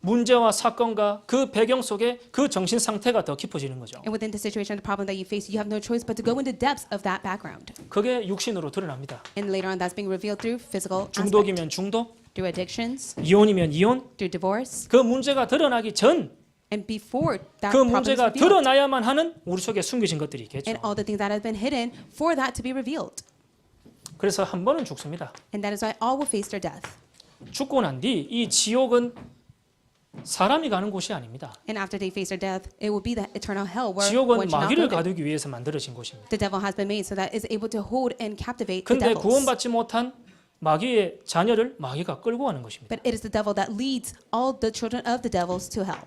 문제와 사건과 그 배경 속에 그 정신 상태가 더 깊어지는 거죠. And within the situation, the problem that you face, you have no choice but to go into the depths of that background. 그게 육신으로 드러납니다. And later on, that's being revealed through physical aspect, 중독이면 중독, through addictions, 이혼이면 이혼. through divorce, 그 문제가 드러나기 전 그 and before that problem is 문제가 revealed, 드러나야만 하는 우리 속에 숨겨진 것들이 있겠죠. and all the things that have been hidden for that to be revealed. 그래서 한 번은 죽습니다. And that is why all will face their death. 죽고 난 뒤 이 지옥은 사람이 가는 곳이 아닙니다. And after they face their death, it will be the eternal hell where 지옥은 one should not 마귀를 go there. 가두기 위해서 만들어진 곳입니다. The devil has been made so that it's able to hold and captivate the 근데 devils. 구원받지 못한 마귀의 자녀를 마귀가 끌고 가는 것입니다. But it is the devil that leads all the children of the devils to hell.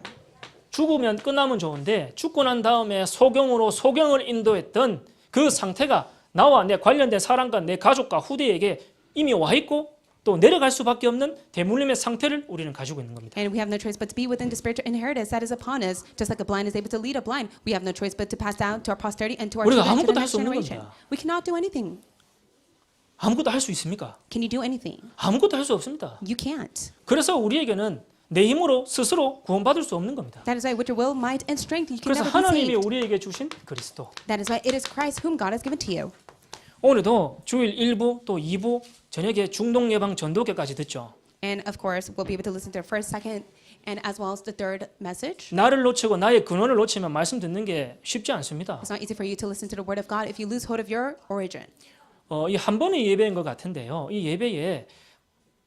죽으면 끝나면 좋은데 죽고 난 다음에 소경으로 소경을 인도했던 그 상태가 나와 내 관련된 사람과 내 가족과 후대에게 이미 와 있고 또 내려갈 수밖에 없는 대물림의 상태를 우리는 가지고 있는 겁니다. And we have no choice but to be within the spiritual inheritance that is upon us. Just like a blind is able to lead a blind, we have no choice but to pass down to our posterity and to our 우리가 children, to 아무것도 the 할 next 수 없는 generation. 겁니다. We cannot do anything. 아무것도 할 수 있습니까? Can you do anything? 아무것도 할 수 없습니다. You can't. 그래서 우리에게는 내 힘으로 스스로 구원받을 수 없는 겁니다. That is why with your will, might, and strength, you can 그래서 never be 하나님이 saved. 우리에게 주신 그리스도. That is why it is Christ whom God has given to you. 오늘도 주일 1부 또 2부 저녁에 중독 예방 전도회까지 듣죠. And of course, we'll be able to listen to the first, second, and as well as the third message. 나를 놓치고 나의 근원을 놓치면 말씀 듣는 게 쉽지 않습니다. It's not easy for you to listen to the word of God if you lose hold of your origin. 이 한 번의 예배인 것 같은데요. 이 예배에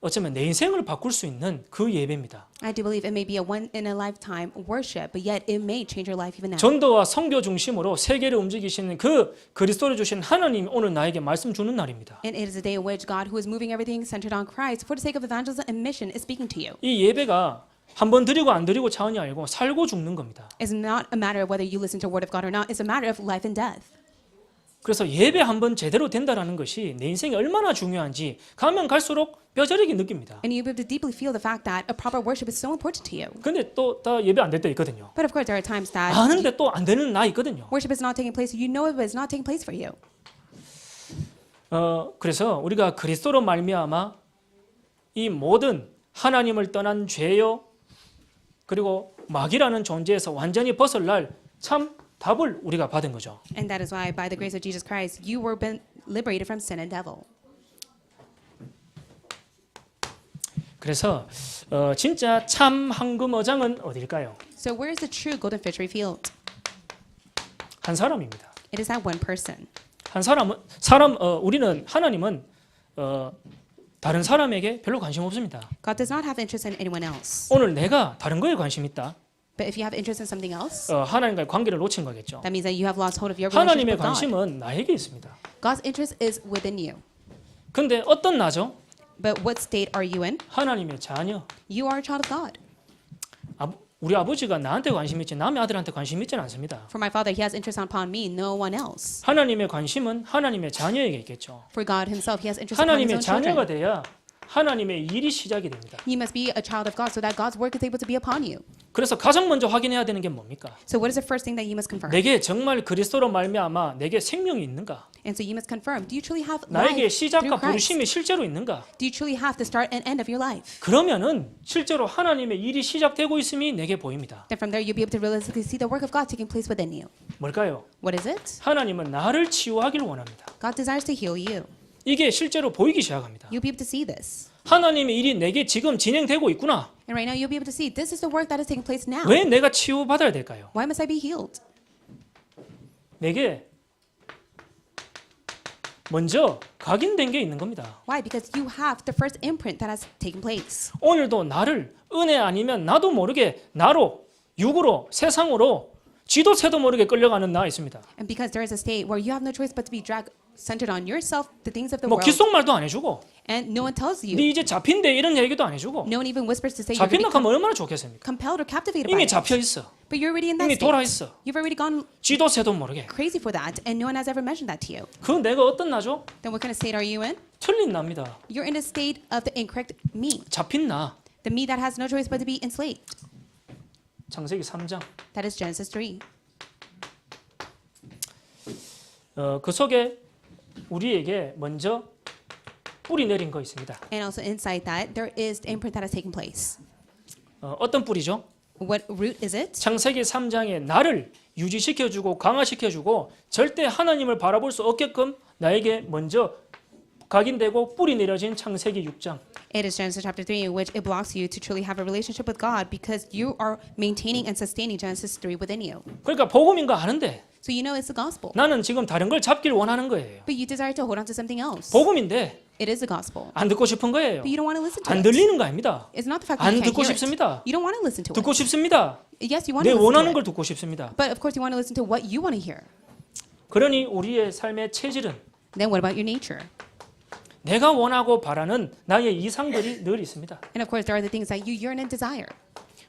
어쩌면 내 인생을 바꿀 수 있는 그 예배입니다. I do believe it may be a one in a lifetime worship, but yet it may change your life even now. 전도와 선교 중심으로 세계를 움직이시는 그 그리스도를 주신 하나님이 오늘 나에게 말씀 주는 날입니다. And it is a day in which God, who is moving everything centered on Christ for the sake of evangelism and mission, is speaking to you. 이 예배가 한 번 드리고 안 드리고 차원이 아니고 살고 죽는 겁니다. It's not a matter of whether you listen to the word of God or not. It's a matter of life and death. 그래서 예배 한 번 제대로 된다라는 것이 내 인생에 얼마나 중요한지 가면 갈수록 뼈저리게 느낍니다. And you will deeply feel the fact that a proper worship is so important to you. 근데 또 다 예배 안 될 때 있거든요. But of course, there are times that 아는데 또 안 되는 나 있거든요. worship is not taking place. You know it, but it's not taking place for you. 그래서 우리가 그리스도로 말미암아 이 모든 하나님을 떠난 죄요 그리고 마귀라는 존재에서 완전히 벗어날 참 답을 우리가 받은 거죠. And that is why, by the grace of Jesus Christ, you were been liberated from sin and devil. 그래서 진짜 참 황금 어장은 어딜까요? So where is the true golden fish revealed? 한 사람입니다. It is that one person. 한 사람은 우리는 하나님은 다른 사람에게 별로 관심 없습니다. God does not have interest in anyone else. 오늘 내가 다른 거에 관심 있다. But if you have interest in something else, 하나님과의 관계를 놓친 거겠죠. that means that you have lost hold of your relationship 하나님의 with God. 관심은 나에게 있습니다. God's interest is within you. 근데 어떤 나죠? But what state are you in? 하나님의 자녀. You are a child of God. 우리 아버지가 나한테 관심 있지 남의 아들한테 관심 있지는 않습니다. For my father, he has interest upon me, no one else. 하나님의 관심은 하나님의 자녀에게 있겠죠. For God himself, he has interest upon his 하나님의 own 자녀가 children. 돼야 하나님의 일이 시작이 됩니다. You must be a child of God so that God's work is able to be upon you. 그래서 가장 먼저 확인해야 되는 게 뭡니까? So what is the first thing that you must confirm? 내게 정말 그리스도로 말미암아 내게 생명이 있는가? And so you must confirm, do you truly have 나에게 life 시작과 through Christ? 부르심이 실제로 있는가? Do you truly have the start and end of your life? 그러면은 실제로 하나님의 일이 시작되고 있음이 내게 보입니다. Then from there you'll be able to realistically see the work of God taking place within you. 뭘까요? What is it? 하나님은 나를 치유하기를 원합니다. God desires to heal you. 이게 실제로 보이기 시작합니다. You'll be able to see this. 하나님의 일이 내게 지금 진행되고 있구나. And right now you'll be able to see this is the work that is taking place now. 왜 내가 치유받아야 될까요? Why must I be healed? 내게 먼저 각인된 게 있는 겁니다. Why? Because you have the first imprint that has taken place. 오늘도 나를 은혜 아니면 나도 모르게 나로 육으로 세상으로 쥐도 새도 모르게 끌려가는 나 있습니다. And because there is a state where you have no choice but to be dragged centered on yourself, the things of the 뭐 world, 귓속말도 안 해주고 and no one tells you. 네 이제 잡힌대 이런 얘기도 안 해주고 No one even whispers to say you're 잡힌다 going to 하면 얼마나 좋겠습니까? compelled or captivated by 이미 it. 잡혀 있어. But you're already in that 이미 돌아 state. 있어. You've already gone 쥐도 새도 모르게. crazy for that, and no one has ever mentioned that to you. 그 내가 어떤 나죠? Then what kind of state are you in? 틀린 나입니다. You're in a state of the incorrect me, 잡힌 나. the me that has no choice but to be enslaved. 창세기 3장. That is Genesis 3. 그 속에 우리에게 먼저 뿌리 내린 거 있습니다. And also inside that, there is the imprint that has taken place. 어떤 뿌리죠? What root is it? 창세기 3장에 나를 유지시켜주고 강화시켜주고 절대 하나님을 바라볼 수 없게끔 나에게 먼저 각인되고 뿌리 내려진 창세기 6장. It is Genesis chapter 3 in which it blocks you to truly have a relationship with God because you are maintaining and sustaining Genesis 3 within you. 그러니까 복음인 거 아는데 So you know it's the gospel. 나는 지금 다른 걸 잡길 원하는 거예요. But you desire to hold on to something else. 복음인데 It is the gospel. 안 듣고 싶은 거예요. But you don't want to listen to 안 it. 들리는 거 아닙니다. It's not the fact that 안 you can't 듣고 hear it. 싶습니다. You don't want to listen to 듣고 it. 싶습니다. Yes, you want 내 to listen 원하는 to 걸 it. 듣고 싶습니다. But of course you want to listen to what you want to hear. 그러니 우리의 삶의 체질은 Then what about your nature? 내가 원하고 바라는 나의 이상들이 늘 있습니다. And of course there are the things that you yearn and desire.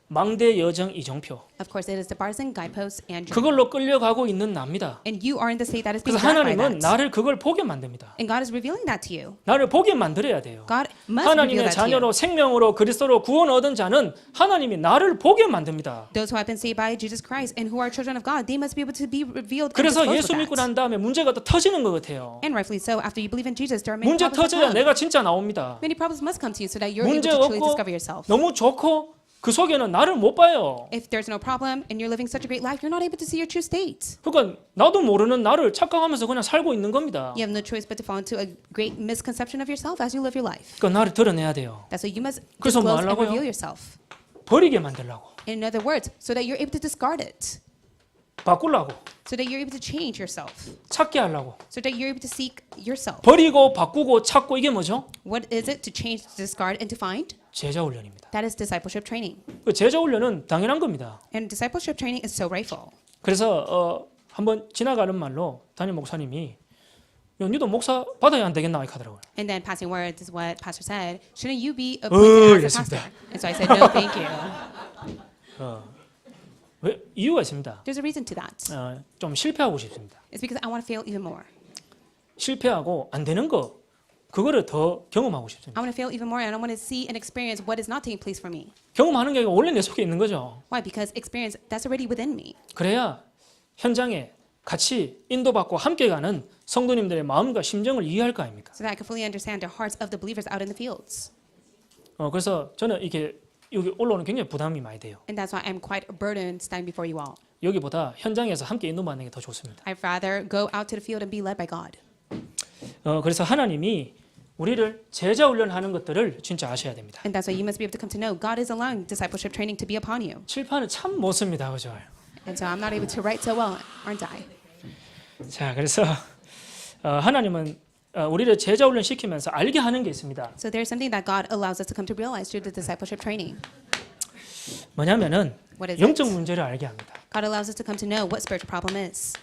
망대 여정 이정표. Of course it is the bars and guideposts and journey. 그걸로 끌려가고 있는 나입니다. And you are in the state that is being 그래서 dragged by 하나님은 that. 나를 그걸 보게 만듭니다. And God is revealing that to you. 나를 보게 만들어야 돼요. God must reveal 하나님의 that to you. 자녀로 생명으로 그리스도로 구원 얻은 자는 하나님이 나를 보게 만듭니다. Those who have been saved by Jesus Christ and who are children of God, they must be able to be revealed and 그래서 disclosed 예수 with 믿고 that. 난 다음에 문제가 또 터지는 것 같아요. And rightfully so, after you believe in Jesus, there are many 문제 problems that 터져야 come. 내가 진짜 나옵니다. Many problems must come to you so that you're able 문제 to truly 없고 discover yourself. 너무 좋고 그 속에는 나를 못 봐요. If there's no problem and you're living such a great life, you're not able to see your true state. 그러니까 나도 모르는 나를 착각하면서 그냥 살고 있는 겁니다. You have no choice but to fall into a great misconception of yourself as you live your life. 그러니까 나를 드러내야 돼요. That's why you must 그래서 뭐 disclose and 하려고요? reveal yourself. 버리게 만들라고. In other words, so that you're able to discard it, 바꾸려고. so that you're able to change yourself, 찾게 하려고. so that you're able to seek yourself. 버리고 바꾸고 찾고 이게 뭐죠? What is it to change, to discard, and to find? 제자 훈련입니다. That is discipleship training. 그 제자 훈련은 당연한 겁니다. And discipleship training is so rightful. 그래서 한번 지나가는 말로 담임 목사님이 야, 니도 목사 받아야 안 되겠나 이렇게 하더라고요. And then passing words is what Pastor said. Shouldn't you be appointed as a pastor? 이랬습니다. And so I said, no, thank you. 왜? 이유가 있습니다. There's a reason to that. 좀 실패하고 싶습니다. It's because I want to fail even more. 실패하고 안 되는 거 그거를 더 경험하고 싶습니다. I want to fail even more, and I want to see and experience what is not taking place for me. 경험하는 게 원래 내 속에 있는 거죠. Why? Because experience, that's already within me. 그래야 현장에 같이 인도받고 함께 가는 성도님들의 마음과 심정을 이해할 거 아닙니까? So that I can fully understand the hearts of the believers out in the fields. 그래서 저는 이게 여기 올라오는 굉장히 부담이 많이 돼요. And that's why I'm quite burdened standing before you all. 여기보다 현장에서 함께 인도받는 게 더 좋습니다. I'd rather go out to the field and be led by God. 그래서 하나님이 우리를 제자 훈련하는 것들을 진짜 아셔야 됩니다. And that's why you must be able to come to know God is allowing discipleship training to be upon you. 칠판을 참 못 씁니다, 그죠? And so I'm not able to write so well, aren't I? 자, 그래서 하나님은 우리를 제자 훈련 시키면서 알게 하는 게 있습니다. So there's something that God allows us to come to realize through the discipleship training. 뭐냐면은 What is 영적 it? 문제를 알게 합니다. God allows us to come to know what spiritual problem is.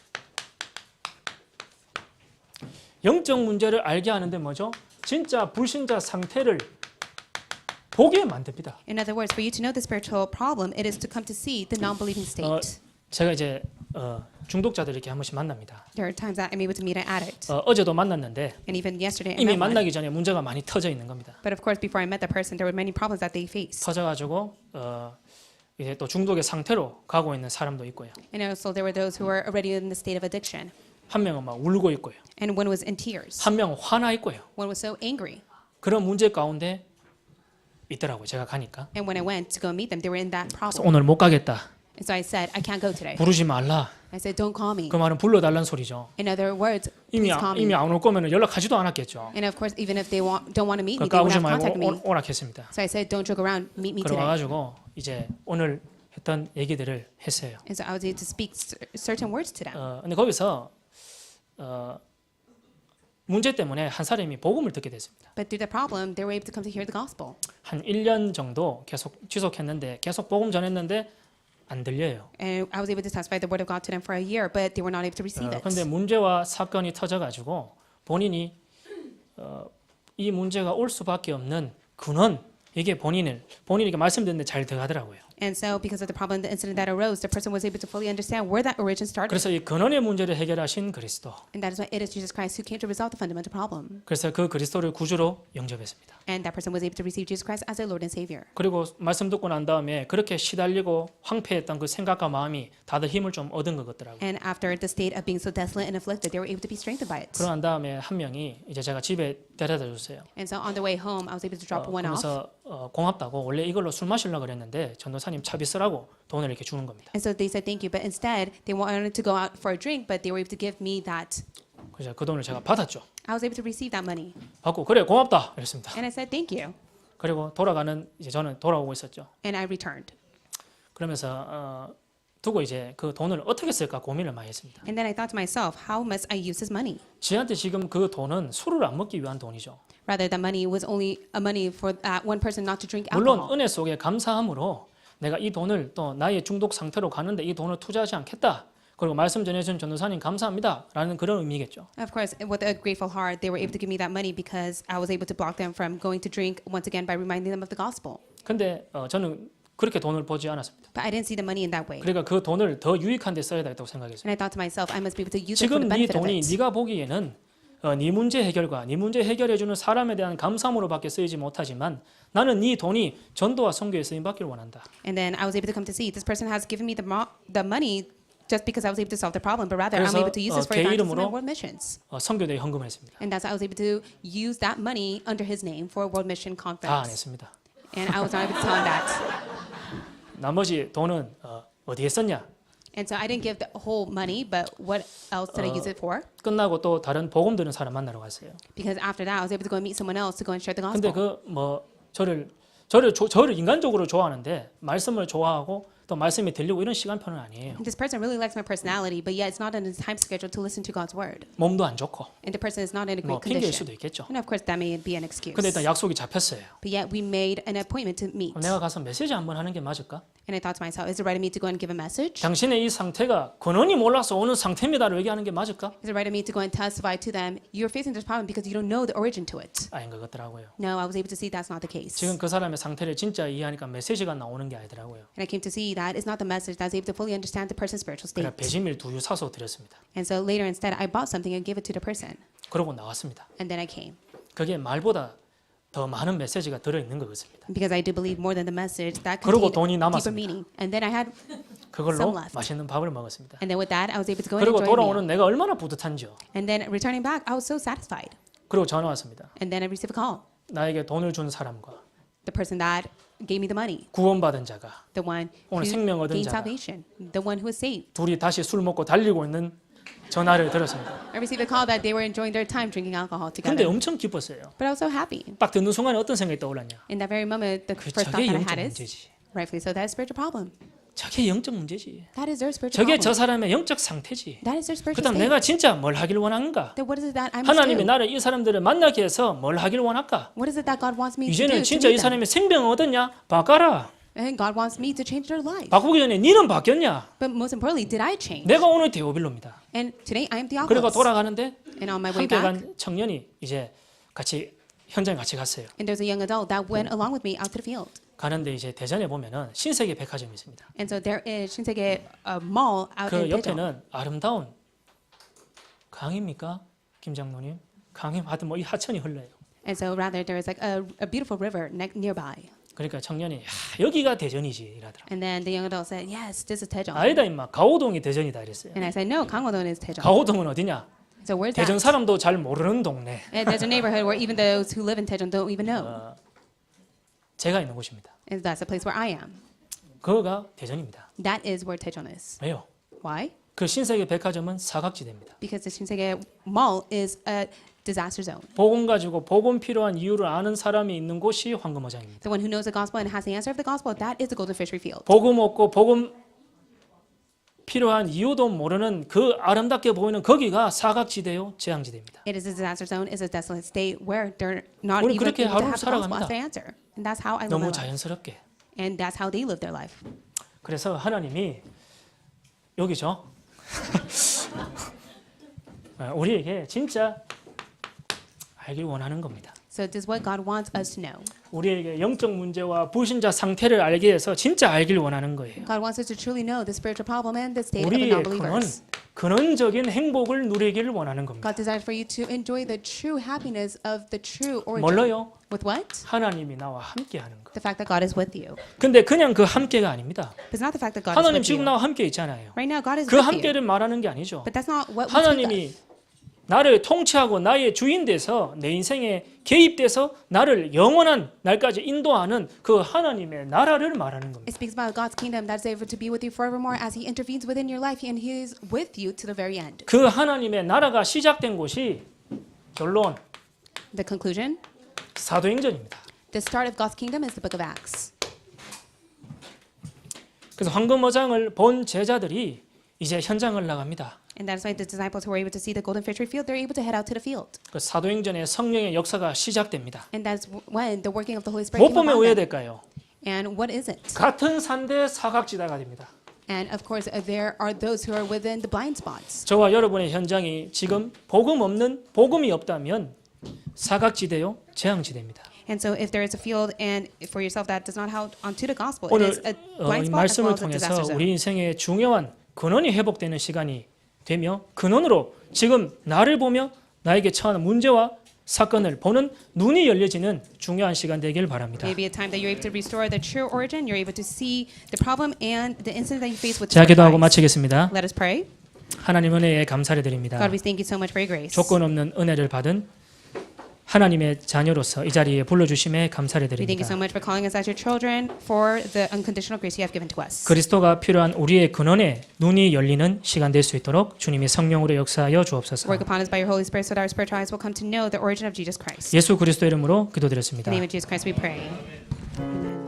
영적 문제를 알게 하는데 뭐죠? 진짜 불신자 상태를 보게 만듭니다. In other words, for you to know the spiritual problem, it is to come to see the non-believing state. 제가 이제 중독자들 이렇게 한 번씩 만납니다. There are times that I'm able to meet an addict. 어제도 만났는데 And even yesterday, I 이미 met one. 만나기 전에 문제가 많이 터져 있는 겁니다. But of course, before I met the person, there were many problems that they faced. 터져가지고 이제 또 중독의 상태로 가고 있는 사람도 있고요. And also there were those who were already in the state of addiction. 한 명은 막 울고 있고요. And one was in tears. 한 명은 화나 있고요. One was so angry. 그런 문제 가운데 있더라고요. 제가 가니까. And when I went to go meet them, they were in that 그래서 problem. 오늘 못 가겠다. And so I said, I can't go today. 부르지 말라. I said, don't call me. 그 말은 불러달라는 소리죠. In other words, 이미 please call me. 이미 안 올 거면 연락하지도 않았겠죠. And of course, even if they don't want to meet me, 그러니까 they would 까부지 have contacted 말고 me. 오라 했습니다. So I said, don't joke around, meet me today. 그래가지고 이제 오늘 했던 얘기들을 했어요. And so I was able to speak certain words to them. 근데 거기서 문제 때문에 한 사람이 복음을 듣게 됐습니다. But through the problem, they were able to come to hear the gospel. 한 1년 정도 계속 지속했는데 계속 복음 전했는데 안 들려요. And I was able to testify the word of God to them for a year, but they were not able to receive it. 그런데 문제와 사건이 터져가지고 본인이 이 문제가 올 수밖에 없는 근원 이게 본인에게 말씀드렸는데 잘 들어가더라고요. And so because of the problem, the incident that arose, the person was able to fully understand where that origin started. 그래서 이 근원의 문제를 해결하신 그리스도. And that is why it is Jesus Christ who came to resolve the fundamental problem. 그래서 그 그리스도를 구주로 영접했습니다. And that person was able to receive Jesus Christ as their Lord and Savior. 그리고 말씀 듣고 난 다음에 그렇게 시달리고 황폐했던 그 생각과 마음이 다들 힘을 좀 얻은 것 같더라고요. And after the state of being so desolate and afflicted, they were able to be strengthened by it. 그러고 난 다음에 한 명이 이제 제가 집에 데려다 줬어요. And so on the way home, I was able to drop one off. 그래서 고맙다고 원래 이걸로 술 마시려고 그랬는데 전도사님 차비 쓰라고 돈을 이렇게 주는 겁니다. And so they said thank you, but instead they wanted to go out for a drink, but they were able to give me that. 그래서 그 돈을 제가 받았죠. I was able to receive that money. 받고 그래 고맙다 이랬습니다. And I said thank you. 그리고 이제 저는 돌아오고 있었죠. And I returned. 그러면서 두고 이제 그 돈을 어떻게 쓸까 고민을 많이 했습니다. And then I thought to myself, how must I use this money? 지한테 지금 그 돈은 술을 안 먹기 위한 돈이죠. Rather, that money was only a money for that one person not to drink 물론 alcohol. 은혜 속에 감사함으로 내가 이 돈을 또 나의 중독 상태로 가는데 이 돈을 투자하지 않겠다. 그리고 말씀 전해준 전도사님 감사합니다라는 그런 의미겠죠. Of course, with a grateful heart, they were able to give me that money because I was able to block them from going to drink once again by reminding them of the gospel. 근데 저는 그렇게 돈을 보지 않았습니다. But I didn't see the money in that way. 그러니까 그 돈을 더 유익한 데 써야 되겠다고 생각했어요. And I thought to myself, I must be able to use it for 지금 the 네 benefit of 돈이 it. 네가 보기에는 네 문제 해결과 네 문제 해결해주는 사람에 대한 감사함으로밖에 쓰이지 못하지만 나는 네 돈이 전도와 선교에 쓰임 받기를 원한다. And then I was able to come to see this person has given me the money just because I was able to solve the problem, but rather I'm 그래서, able to use this for 개 evangelism 이름으로 and world missions. 선교대에 헌금을 했습니다. And that's how I was able to use that money under his name for a world mission 다 안 conference. 했습니다. And I was not able to tell him that. 나머지 돈은 어디에 썼냐? And so I didn't give the whole money, but what else did I use it for? 끝나고 또 다른 복음 들은 사람 만나러 갔어요. Because after that, I was able to go and meet someone else to go and share the 근데 gospel. 저를 인간적으로 좋아하는데 말씀을 좋아하고 또 말씀이 들리고 이런 시간표는 아니에요. This person really likes my personality, but yet it's not in his time schedule to listen to God's word. 몸도 안 좋고 And the person is not in a 뭐 great 핑계일 condition. 수도 있겠죠. And of course, that may be an excuse. 근데 일단 약속이 잡혔어요. But yet we made an appointment to meet. 그럼 내가 가서 메시지 한번 하는 게 맞을까? And I thought to myself, is it right of me to go and give a message? 당신의 이 상태가 근원이 몰라서 오는 상태입니다를 얘기하는 게 맞을까? Is it right of me to go and testify to them, you're facing this problem because you don't know the origin to it? 아닌 것 같더라고요. No, I was able to see that's not the case. 지금 그 사람의 상태를 진짜 이해하니까 메시지가 나오는 게 아니더라고요. And I came to see that it's not the message that's able to fully understand the person's spiritual state. 그래서 배지밀 2유 사서 드렸습니다. And so later instead, I bought something and gave it to the person. 그러고 나왔습니다. And then I came. 그게 말보다 더 많은 메시지가 들어있는 것 같습니다. Because I do believe more than the message that 그리고 contained 돈이 deeper 남았습니다. meaning. And then I had, 그걸로 Some left. 맛있는 밥을 먹었습니다. and then with that, I was able to go and 그리고 enjoy a meal. 돌아오는 내가 얼마나 뿌듯한지요. And then returning back, I was so satisfied. 그리고 전화 왔습니다. And then I received a call. 나에게 돈을 준 사람과 The person that gave me the money, 구원받은 자가 the one 오늘 who 생명 얻은 gained 자가. salvation, the one who was saved. 둘이 다시 술 먹고 달리고 있는 전화를 들었습니다. I received a call that they were enjoying their time drinking alcohol 근데 together. 엄청 기뻤어요. But I was so happy. 딱 듣는 순간에 어떤 생각이 떠올랐냐? In that very moment, the 그 first thought 저게 that I 영적 had is, 문제지. rightfully so, that is spiritual problem. 저게 영적 문제지. That is their spiritual 저게 problem. 저 사람의 영적 상태지. That is their spiritual 그다음 state. 내가 진짜 뭘 하길 원하는가? Then what is it that I must 하나님이 do? 나를 이 사람들을 만나게 해서 뭘 하길 원할까? What is it that God wants me to do 이제는 to 진짜 이 meet them? 사람이 생명을 얻었냐? 바꿔라. And God wants me to change their life. 바꾸기 전에 니는 바뀌었냐? But most importantly, did I change? 내가 오늘 데오빌로입니다. And today I am 그리고 Theophilus. 돌아가는데 And on my way 함께 back, 간 청년이 이제 같이 현장에 같이 갔어요. and there's a young adult that went along with me out to the field. 가는데 이제 대전에 보면은 신세계 백화점이 있습니다. And so there is 신세계 mall out 그 in Daejeon. 옆에는 아름다운 강입니까? 김 장로님? 강이 하여튼 뭐 이 하천이 흘러요. And so rather there is like a beautiful river nearby. 그러니까 청년이 야, 여기가 대전이지 이러더라. And then the young adult said, yes, this is Daejeon. 아니다 임마 가오동이 대전이다 이랬어요. And I said, no, Gangwon-don is Daejeon. 가오동은 어디냐? So where's 대전 that? 사람도 잘 모르는 동네. And there's a neighborhood where even those who live in Daejeon don't even know. 제가 있는 곳입니다. And that's the place where I am. 그거가 대전입니다. That is where Daejeon is. 왜요? Why? 그 신세계 백화점은 사각지대입니다. Because the Shinsegae Mall is a disaster zone. 복음 가지고 복음 필요한 이유를 아는 사람이 있는 곳이 황금어장입니다. The one who knows the gospel and has the answer of the gospel, that is the golden fishery field. 복음 없고 복음 필요한 이유도 모르는 그 아름답게 보이는 거기가 사각지대요, 재앙지대입니다. It is a disaster zone, is a desolate state where they're not 우리 even 그렇게 able to 하루를 have the gospel 살아갑니다. as their answer. And that's how I live my 너무 life. 자연스럽게. And that's how they live their life. 그래서 하나님이 여기죠. 우리에게 진짜 알길 원하는 겁니다. So this is what God wants us to know. 우리에게 영적 문제와 불신자 상태를 알게 해서 진짜 알길 원하는 거예요. God wants us to truly know the spiritual problem and the state of the 우리의 non-believers. 근원적인 행복을 누리기를 원하는 겁니다. God desires for you to enjoy the true happiness of the true origin. 뭘로요? With what? 하나님이 나와 함께하는 거. The fact that God is with you. 근데 그냥 그 함께가 아닙니다. But it's not the fact that God is 하나님 with 지금 you. 나와 함께 있잖아요. Right now, God is 그 with you. 함께를 말하는 게 아니죠. But that's not what we speak of. 하나님이 나를 통치하고 나의 주인 돼서 내 인생에 개입돼서 나를 영원한 날까지 인도하는 그 하나님의 나라를 말하는 겁니다. It speaks about God's kingdom that is able to be with you forevermore as He intervenes within your life and He is with you to the very end. 그 하나님의 나라가 시작된 곳이 결론 The conclusion, 사도행전입니다. the start of God's kingdom is the book of Acts. 그래서 황금어장을 본 제자들이 이제 현장을 나갑니다. And that's why the disciples who were able to see the golden fishery field, they're able to head out to the field. 그 사도행전의 성령의 역사가 시작됩니다. And that's when the working of the Holy Spirit 못 came 보면 upon 왜 them. 될까요? And what is it? 같은 산대 사각지대가 됩니다. And of course, there are those who are within the blind spots. 저와 여러분의 현장이 지금 복음이 없다면 사각지대요, 재앙지대입니다. And so if there is a field and for yourself that does not hold onto the gospel, it 오늘 is a 이 blind spot as well 말씀을 as a disaster 통해서 zone. 우리 인생의 중요한 근원이 회복되는 시간이 되며 근원으로 지금 나를 보며 나에게 처한 문제와 사건을 보는 눈이 열려지는 중요한 시간 되길 바랍니다. Maybe a time that you're able to restore the true origin, you're able to see the problem and the incident that you face with 자, 기도하고 eyes. 마치겠습니다. Let us pray. 하나님 은혜에 감사를 드립니다. God, we thank you so much for your grace. 조건 없는 은혜를 받은 하나님의 자녀로서 이 자리에 불러주심에 감사를 We thank you so 드립니다. much for calling us as your children for the unconditional grace you have given to us. 그리스도가 필요한 우리의 근원에 눈이 열리는 시간 될 수 있도록 주님이 성령으로 역사하여 주옵소서. Work upon us by your Holy Spirit so that our spiritual eyes will come to know the origin of Jesus Christ. 예수 그리스도 이름으로 In 기도드렸습니다. the name of Jesus Christ we pray. Amen.